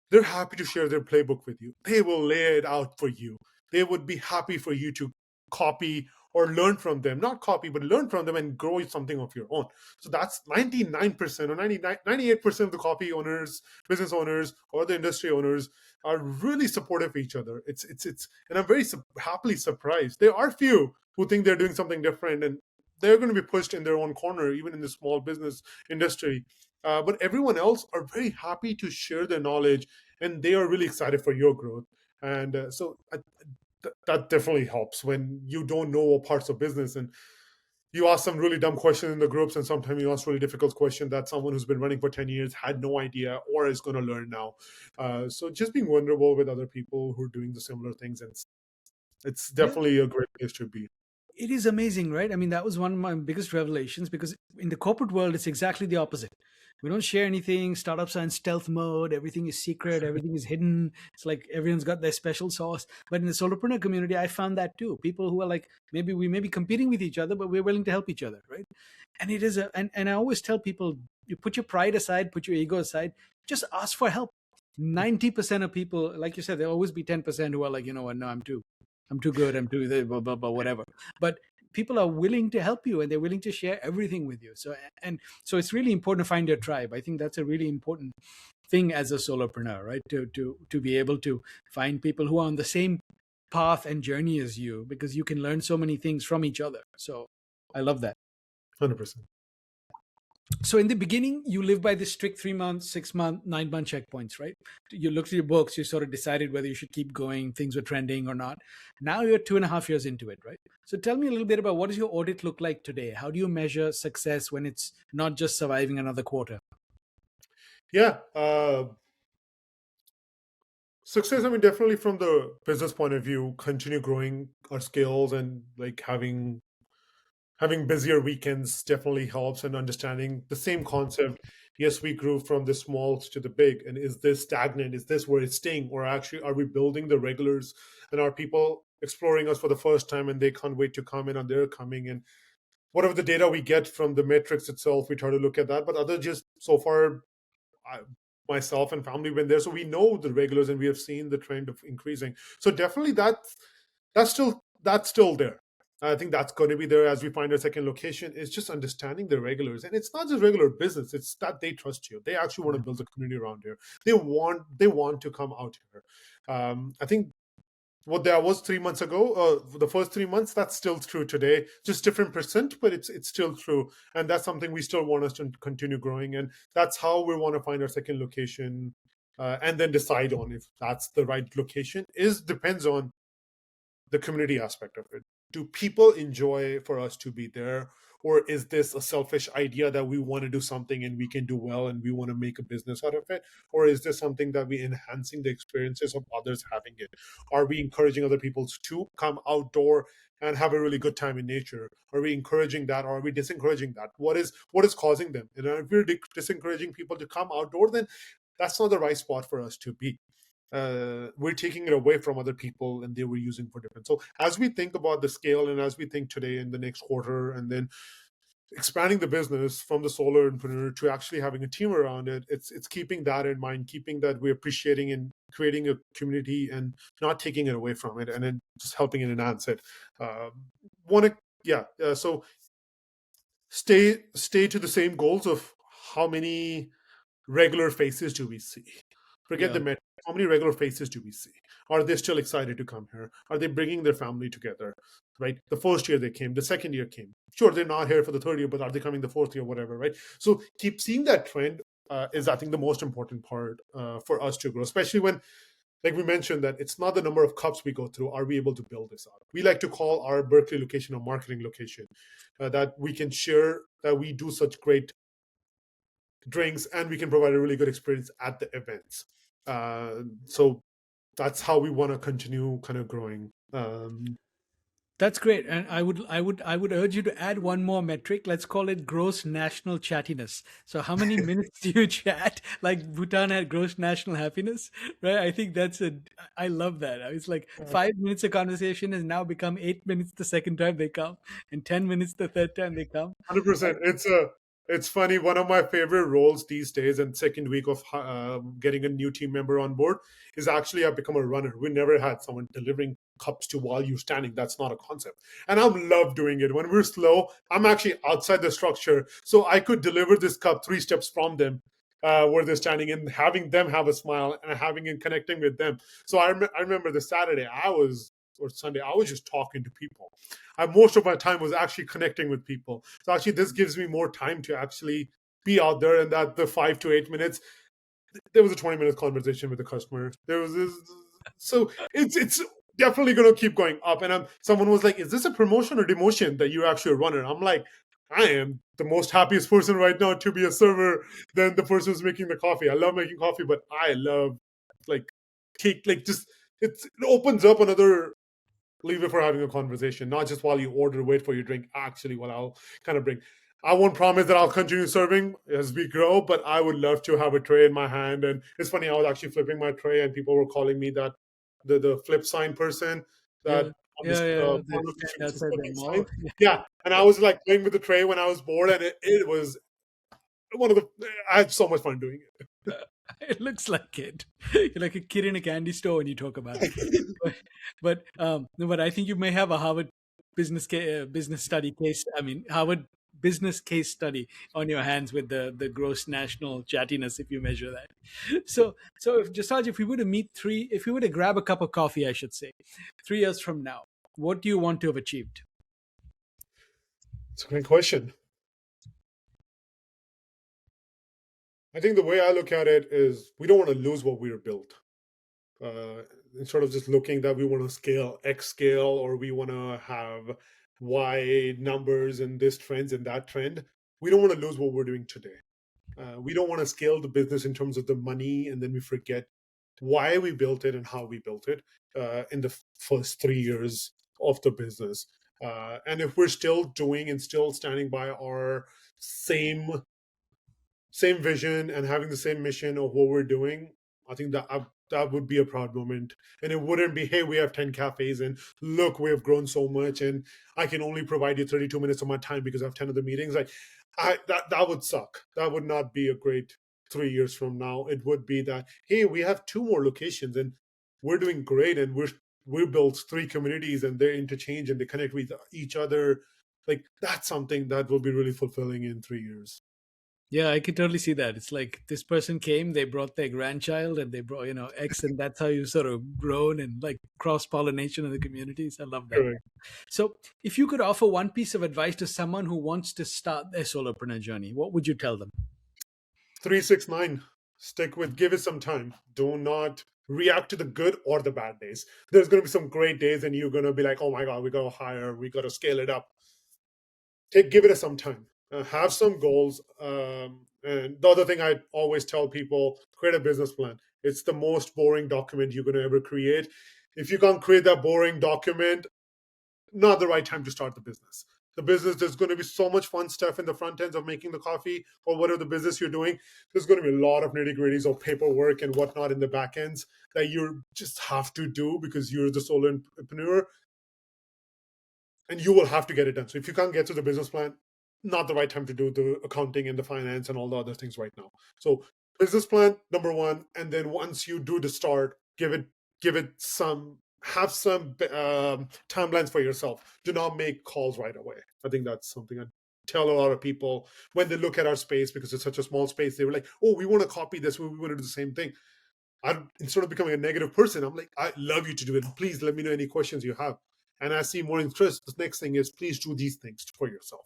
they're happy to share their playbook with you. They will lay it out for you. They would be happy for you to copy or learn from them. Not copy, but learn from them and grow something of your own. So that's 99% or 98% of the coffee owners, business owners, or the industry owners are really supportive of each other. And I'm very happily surprised. There are few who think they're doing something different, and they're going to be pushed in their own corner, even in the small business industry. But everyone else are very happy to share their knowledge, and they are really excited for your growth. And that definitely helps when you don't know parts of business. And you ask some really dumb question in the groups, and sometimes you ask really difficult question that someone who's been running for 10 years had no idea or is going to learn now. So just being vulnerable with other people who are doing the similar things, and it's Yeah. definitely a great place to be. It is amazing, right? I mean, that was one of my biggest revelations because in the corporate world, it's exactly the opposite. We don't share anything. Startups are in stealth mode. Everything is secret. Everything is hidden. It's like everyone's got their special sauce. But in the solopreneur community, I found that too. People who are like, maybe we may be competing with each other, but we're willing to help each other, right? And it is and I always tell people, you put your pride aside, put your ego aside, just ask for help. 90% of people, like you said, there'll always be 10% who are like, you know what, no, I'm too good, I'm too blah, blah, blah, whatever. But people are willing to help you and they're willing to share everything with you. So it's really important to find your tribe. I think that's a really important thing as a solopreneur, right? To be able to find people who are on the same path and journey as you, because you can learn so many things from each other. So I love that. 100%. So in the beginning, you live by the strict 3 month, 6 month, 9 month checkpoints, right? You looked at your books, you sort of decided whether you should keep going, things were trending or not. Now you're 2.5 years into it, right? So tell me a little bit about what does your audit look like today? How do you measure success when it's not just surviving another quarter? Yeah. Success, I mean, definitely from the business point of view, continue growing our skills and like having busier weekends definitely helps, and understanding the same concept. Yes, we grew from the smalls to the big, and is this stagnant? Is this where it's staying, or actually are we building the regulars, and are people exploring us for the first time and they can't wait to come in and they're coming? And whatever the data we get from the metrics itself, we try to look at that. But other just so far, I, myself and family been there, so we know the regulars and we have seen the trend of increasing. So definitely that's still there. I think that's going to be there as we find our second location. It's just understanding the regulars, and it's not just regular business. It's that they trust you. They actually want to Yeah. build a community around here. They want to come out here. I think what there was 3 months ago, the first 3 months, that's still true today, just different percent, but it's still true, and that's something we still want us to continue growing, and that's how we want to find our second location, and then decide on if that's the right location. Is depends on the community aspect of it. Do people enjoy for us to be there, or is this a selfish idea that we want to do something and we can do well and we want to make a business out of it, or is this something that we enhancing the experiences of others having it? Are we encouraging other people to come outdoor and have a really good time in nature? Are we encouraging that, or are we disencouraging that? What is causing them? And if we're disencouraging people to come outdoor, then that's not the right spot for us to be. We're taking it away from other people and they were using for different. So as we think about the scale, and as we think today in the next quarter, and then expanding the business from the solo entrepreneur to actually having a team around it, it's keeping that in mind, keeping that we're appreciating and creating a community and not taking it away from it, and then just helping it enhance it. Want to Yeah, so stay to the same goals of how many regular faces do we see? Forget the Yeah. metric. How many regular faces do we see? Are they still excited to come here? Are they bringing their family together? Right? The first year they came, the second year came. Sure, they're not here for the third year, but are they coming the fourth year, whatever, right? So keep seeing that trend, is, I think, the most important part for us to grow, especially when, like we mentioned, that it's not the number of cups we go through. Are we able to build this out? We like to call our Berkeley location a marketing location, that we can share that we do such great drinks and we can provide a really good experience at the events. So that's how we want to continue kind of growing. That's great. And I would urge you to add one more metric. Let's call it gross national chattiness. So how many minutes do you chat? Like Bhutan had gross national happiness, right? I think I love that. It's like 5 minutes of conversation has now become 8 minutes the second time they come and 10 minutes the third time they come. 100%. It's funny. One of my favorite roles these days, and second week of getting a new team member on board, is actually I've become a runner. We never had someone delivering cups to while you're standing. That's not a concept, and I love doing it. When we're slow, I'm actually outside the structure, so I could deliver this cup 3 steps from them. Where they're standing, and having them have a smile and having and connecting with them. So I remember the Saturday or Sunday, I was just talking to people. Most of my time was actually connecting with people. So actually, this gives me more time to actually be out there. And that the 5 to 8 minutes, there was a 20-minute conversation with the customer. There was this, so it's definitely going to keep going up. And someone was like, is this a promotion or demotion that you're actually a runner? I'm like, I am the most happiest person right now to be a server than the person who's making the coffee. I love making coffee, but I love like take like just it opens up another lever for having a conversation, not just while you order, wait for your drink. Actually, what I'll kind of bring. I won't promise that I'll continue serving as we grow, but I would love to have a tray in my hand. And it's funny, I was actually flipping my tray, and people were calling me that the flip sign person that Yeah, on this yeah, yeah. They one of the stand streets is outside the flipping sign. mall. Yeah, and I was like playing with the tray when I was bored, and it was one of the. I had so much fun doing It looks like it. You're like a kid in a candy store when you talk about it. it. No, but I think you may have a Harvard business study case. I mean, Harvard business case study on your hands with the gross national chattiness, if you measure that. So if Jasraj, if we were to grab a cup of coffee, I should say, 3 years from now, what do you want to have achieved? It's a great question. I think the way I look at it is we don't want to lose what we were built. Instead of just looking that we want to scale X scale or we want to have Y numbers and this trends and that trend, we don't want to lose what we're doing today. We don't want to scale the business in terms of the money and then we forget why we built it and how we built it in the first 3 years of the business. And if we're still doing and still standing by our same vision and having the same mission of what we're doing, I think that would be a proud moment. And it wouldn't be, hey, we have 10 cafes and look, we have grown so much and I can only provide you 32 minutes of my time because I have 10 other meetings. Like that would suck. That would not be a great 3 years from now. It would be that, hey, we have two more locations and we're doing great and we built three communities and they're interchange and they connect with each other. Like that's something that will be really fulfilling in 3 years. Yeah, I can totally see that. It's like this person came, they brought their grandchild, and they brought, X, and that's how you sort of grown and like cross pollination in the communities. I love that. Correct. So, if you could offer one piece of advice to someone who wants to start their solopreneur journey, what would you tell them? 369. Stick with, give it some time. Do not react to the good or the bad days. There's going to be some great days, and you're going to be like, oh my God, we got to hire, we got to scale it up. Give it some time. Have some goals. And the other thing I always tell people, create a business plan. It's the most boring document you're going to ever create. If you can't create that boring document, not the right time to start the business. The business, there's going to be so much fun stuff in the front ends of making the coffee or whatever the business you're doing. There's going to be a lot of nitty gritties of paperwork and whatnot in the back ends that you just have to do because you're the solo entrepreneur and you will have to get it done. So if you can't get to the business plan, not the right time to do the accounting and the finance and all the other things right now. So business plan number one, and then once you do the start, give it some have some timelines for yourself. Do not make calls right away. I think that's something I tell a lot of people when they look at our space because it's such a small space. They were like, "Oh, we want to copy this. We want to do the same thing." Instead of becoming a negative person, I'm like, I love you to do it. Please let me know any questions you have. And I see more interest. The next thing is please do these things for yourself.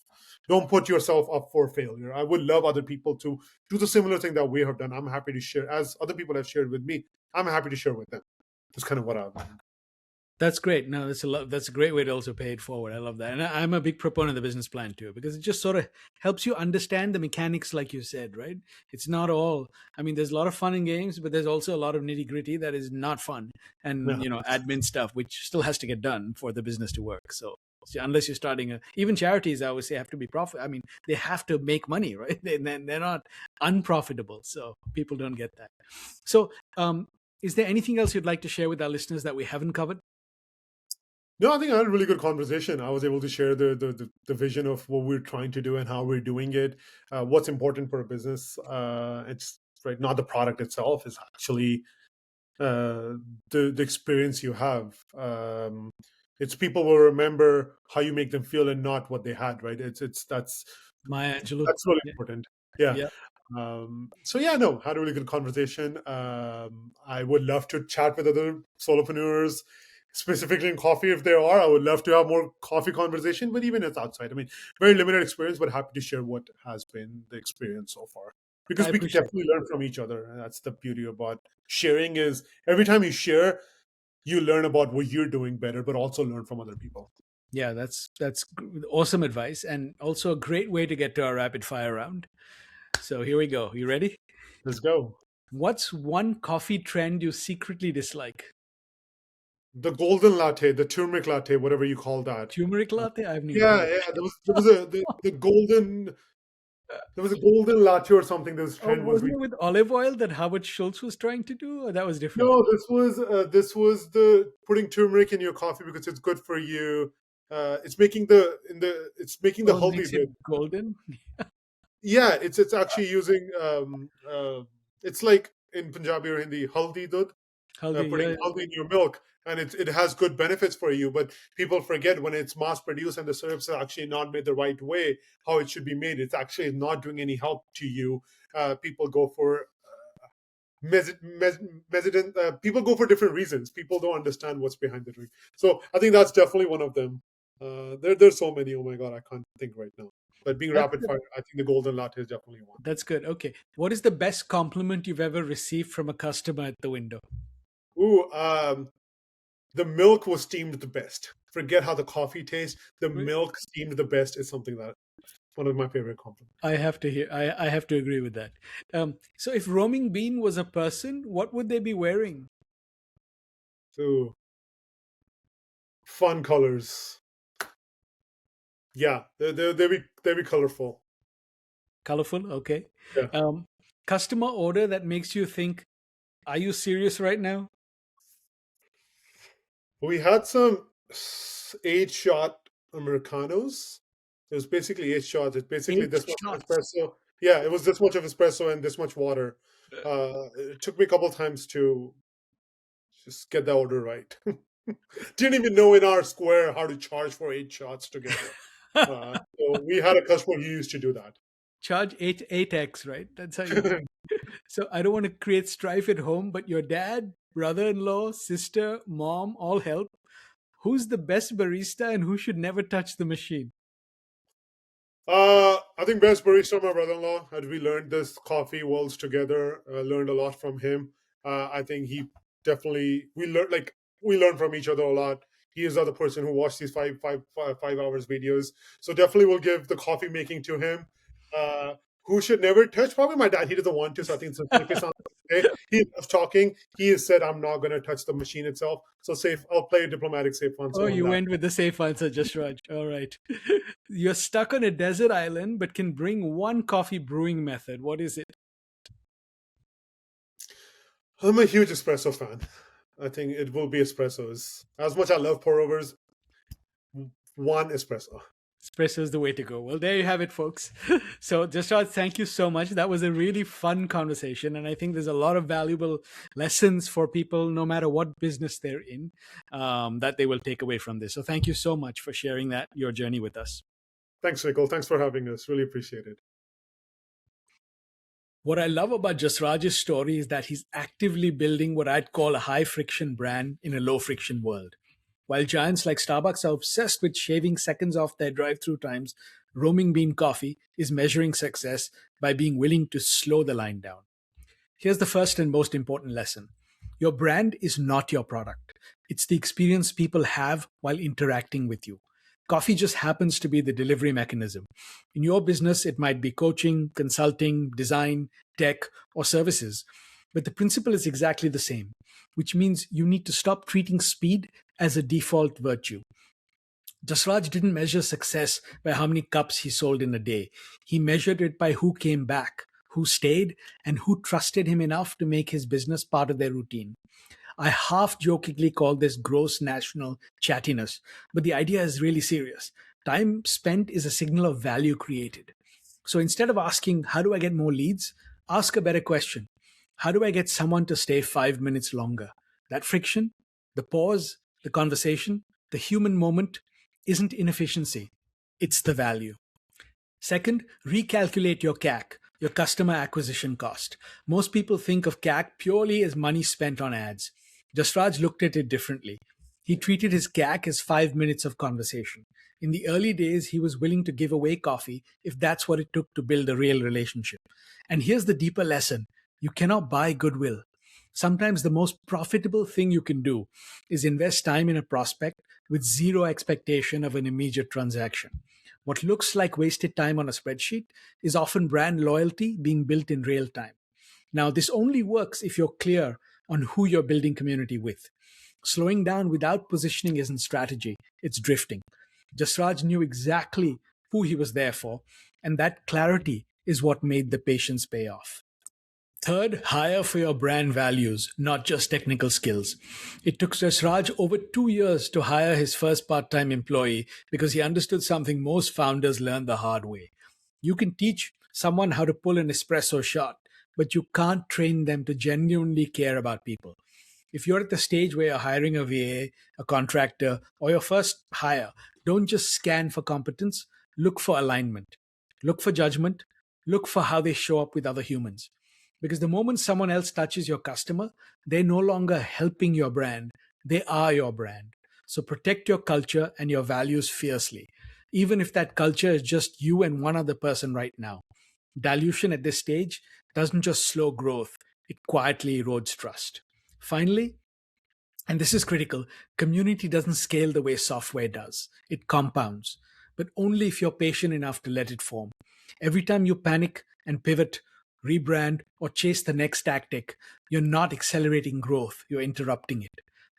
Don't put yourself up for failure. I would love other people to do the similar thing that we have done. I'm happy to share, as other people have shared with me. I'm happy to share with them. That's kind of what I've done. That's great. No, that's a great way to also pay it forward. I love that. And I'm a big proponent of the business plan too, because it just sort of helps you understand the mechanics, like you said, right? It's not all, I mean, there's a lot of fun in games, but there's also a lot of nitty gritty that is not fun and, Yeah. admin stuff, which still has to get done for the business to work. So unless you're starting even charities, I always say have to be profit. I mean, they have to make money, right? They're not unprofitable. So people don't get that. So, is there anything else you'd like to share with our listeners that we haven't covered? No, I think I had a really good conversation. I was able to share the vision of what we're trying to do and how we're doing it. What's important for a business. It's right, not the product itself. It's actually the experience you have. It's people will remember how you make them feel and not what they had. Right. It's Maya Angelou. that's really Yeah. important. Yeah. Yeah. So yeah, no, had a really good conversation. I would love to chat with other solopreneurs, specifically in coffee if there are. I would love to have more coffee conversation, but even if outside, I mean, very limited experience, but happy to share what has been the experience so far. I Because we can appreciate it. definitely learn from each other. And that's the beauty about sharing is every time you share, you learn about what you're doing better, but also learn from other people. Yeah, that's awesome advice, and also a great way to get to our rapid fire round. So here we go. You ready? Let's go. What's one coffee trend you secretly dislike? The golden latte, the turmeric latte, whatever you call that. Turmeric latte? I haven't even Yeah, heard. yeah. There was a golden latte or something. This Oh, trend was wasn't it with olive oil that Howard Schultz was trying to do? Or that was different? no. This was the putting turmeric in your coffee because it's good for you. It's making the Oh, it healthy makes it bit. golden. Yeah, it's actually using it's like in Punjabi or Hindi haldi dud, Healthy, putting yeah. haldi in your milk, and it has good benefits for you. But people forget when it's mass produced and the syrups are actually not made the right way, how it should be made. It's actually not doing any help to you. People go for people go for different reasons. People don't understand what's behind the drink. So I think that's definitely one of them. There's so many. Oh my god, I can't think right now. But being That's rapid good. fire, I think the golden latte is definitely one. That's good. Okay. What is the best compliment you've ever received from a customer at the window? Ooh, the milk was steamed the best. Forget how the coffee tastes. The Right. milk steamed the best is something that one of my favorite compliments. I have to hear. I have to agree with that. So, if roaming bean was a person, what would they be wearing? So fun colors. Yeah, they be colorful. Colorful. Okay. Yeah. Um, Customer order that makes you think, "Are you serious right now?" We had some 8 shot Americanos. It was basically 8 shots. It's basically Eight this much of shots. espresso. Yeah, it was this much of espresso and this much water. It took me a couple times to just get the order right. Didn't even know in our square how to charge for 8 shots together. So we had a customer who used to do that. Charge eight x, right? That's how you. So I don't want to create strife at home, but your dad, brother-in-law, sister, mom, all help. Who's the best barista and who should never touch the machine? I think best barista, my brother-in-law, as we learned this coffee worlds together, learned a lot from him. I think he definitely we learn from each other a lot. He is the other person who watched these 5 hours videos, so definitely we'll give the coffee making to him. Uh, who should never touch? Probably my dad. He doesn't want to, so I think since focus on today, he was talking. He has said, "I'm not going to touch the machine itself." So safe. I'll play a diplomatic safe Oh, answer on you that. went with the safe answer, just Raj. All right. You're stuck on a desert island, but can bring one coffee brewing method. What is it? I'm a huge espresso fan. I think it will be espressos. As much I love pour overs, one espresso. Espresso is the way to go. Well, there you have it, folks. So, Jasraj, thank you so much. That was a really fun conversation. And I think there's a lot of valuable lessons for people, no matter what business they're in, that they will take away from this. So, thank you so much for sharing that, your journey with us. Thanks, Nicole. Thanks for having us. Really appreciate it. What I love about Jasraj's story is that he's actively building what I'd call a high friction brand in a low friction world. While giants like Starbucks are obsessed with shaving seconds off their drive through times, Roaming Bean Coffee is measuring success by being willing to slow the line down. Here's the first and most important lesson: your brand is not your product, it's the experience people have while interacting with you. Coffee just happens to be the delivery mechanism. In your business, it might be coaching, consulting, design, tech, or services. But the principle is exactly the same, which means you need to stop treating speed as a default virtue. Jasraj didn't measure success by how many cups he sold in a day. He measured it by who came back, who stayed, and who trusted him enough to make his business part of their routine. I half jokingly call this gross national chattiness, but the idea is really serious. Time spent is a signal of value created. So instead of asking, how do I get more leads? Ask a better question. How do I get someone to stay 5 minutes longer? That friction, the pause, the conversation, the human moment isn't inefficiency, it's the value. Second, recalculate your CAC, your customer acquisition cost. Most people think of CAC purely as money spent on ads. Jasraj looked at it differently. He treated his CAC as 5 minutes of conversation. In the early days, he was willing to give away coffee if that's what it took to build a real relationship. And here's the deeper lesson: you cannot buy goodwill. Sometimes the most profitable thing you can do is invest time in a prospect with zero expectation of an immediate transaction. What looks like wasted time on a spreadsheet is often brand loyalty being built in real time. Now, this only works if you're clear on who you're building community with. Slowing down without positioning isn't strategy, it's drifting. Jasraj knew exactly who he was there for, and that clarity is what made the patience pay off. Third, hire for your brand values, not just technical skills. It took Jasraj over 2 years to hire his first part-time employee because he understood something most founders learn the hard way. You can teach someone how to pull an espresso shot, but you can't train them to genuinely care about people. If you're at the stage where you're hiring a VA, a contractor, or your first hire, don't just scan for competence, look for alignment. Look for judgment. Look for how they show up with other humans. Because the moment someone else touches your customer, they're no longer helping your brand, they are your brand. So protect your culture and your values fiercely, even if that culture is just you and one other person right now. Dilution at this stage doesn't just slow growth, it quietly erodes trust. Finally, and this is critical, community doesn't scale the way software does. It compounds, but only if you're patient enough to let it form. Every time you panic and pivot, rebrand, or chase the next tactic, you're not accelerating growth, you're interrupting it.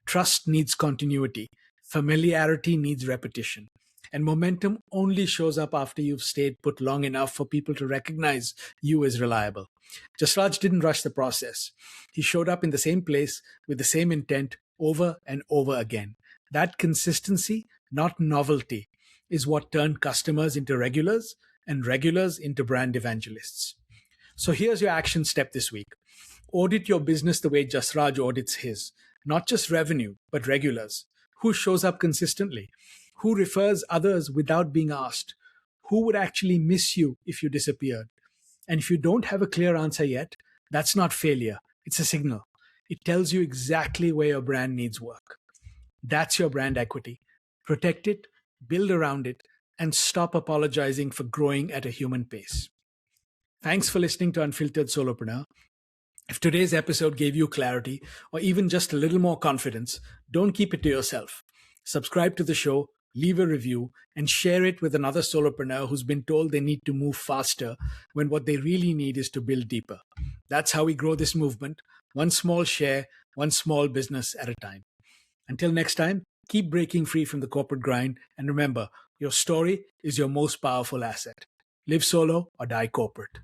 Trust needs continuity, familiarity needs repetition. And momentum only shows up after you've stayed put long enough for people to recognize you as reliable. Jasraj didn't rush the process. He showed up in the same place with the same intent over and over again. That consistency, not novelty, is what turned customers into regulars and regulars into brand evangelists. So here's your action step this week. Audit your business the way Jasraj audits his. Not just revenue, but regulars. Who shows up consistently? Who refers others without being asked? Who would actually miss you if you disappeared? And if you don't have a clear answer yet, that's not failure. It's a signal. It tells you exactly where your brand needs work. That's your brand equity. Protect it, build around it, and stop apologizing for growing at a human pace. Thanks for listening to Unfiltered Solopreneur. If today's episode gave you clarity or even just a little more confidence, don't keep it to yourself. Subscribe to the show, leave a review, and share it with another solopreneur who's been told they need to move faster when what they really need is to build deeper. That's how we grow this movement, one small share, one small business at a time. Until next time, keep breaking free from the corporate grind, and remember, your story is your most powerful asset. Live solo or die corporate.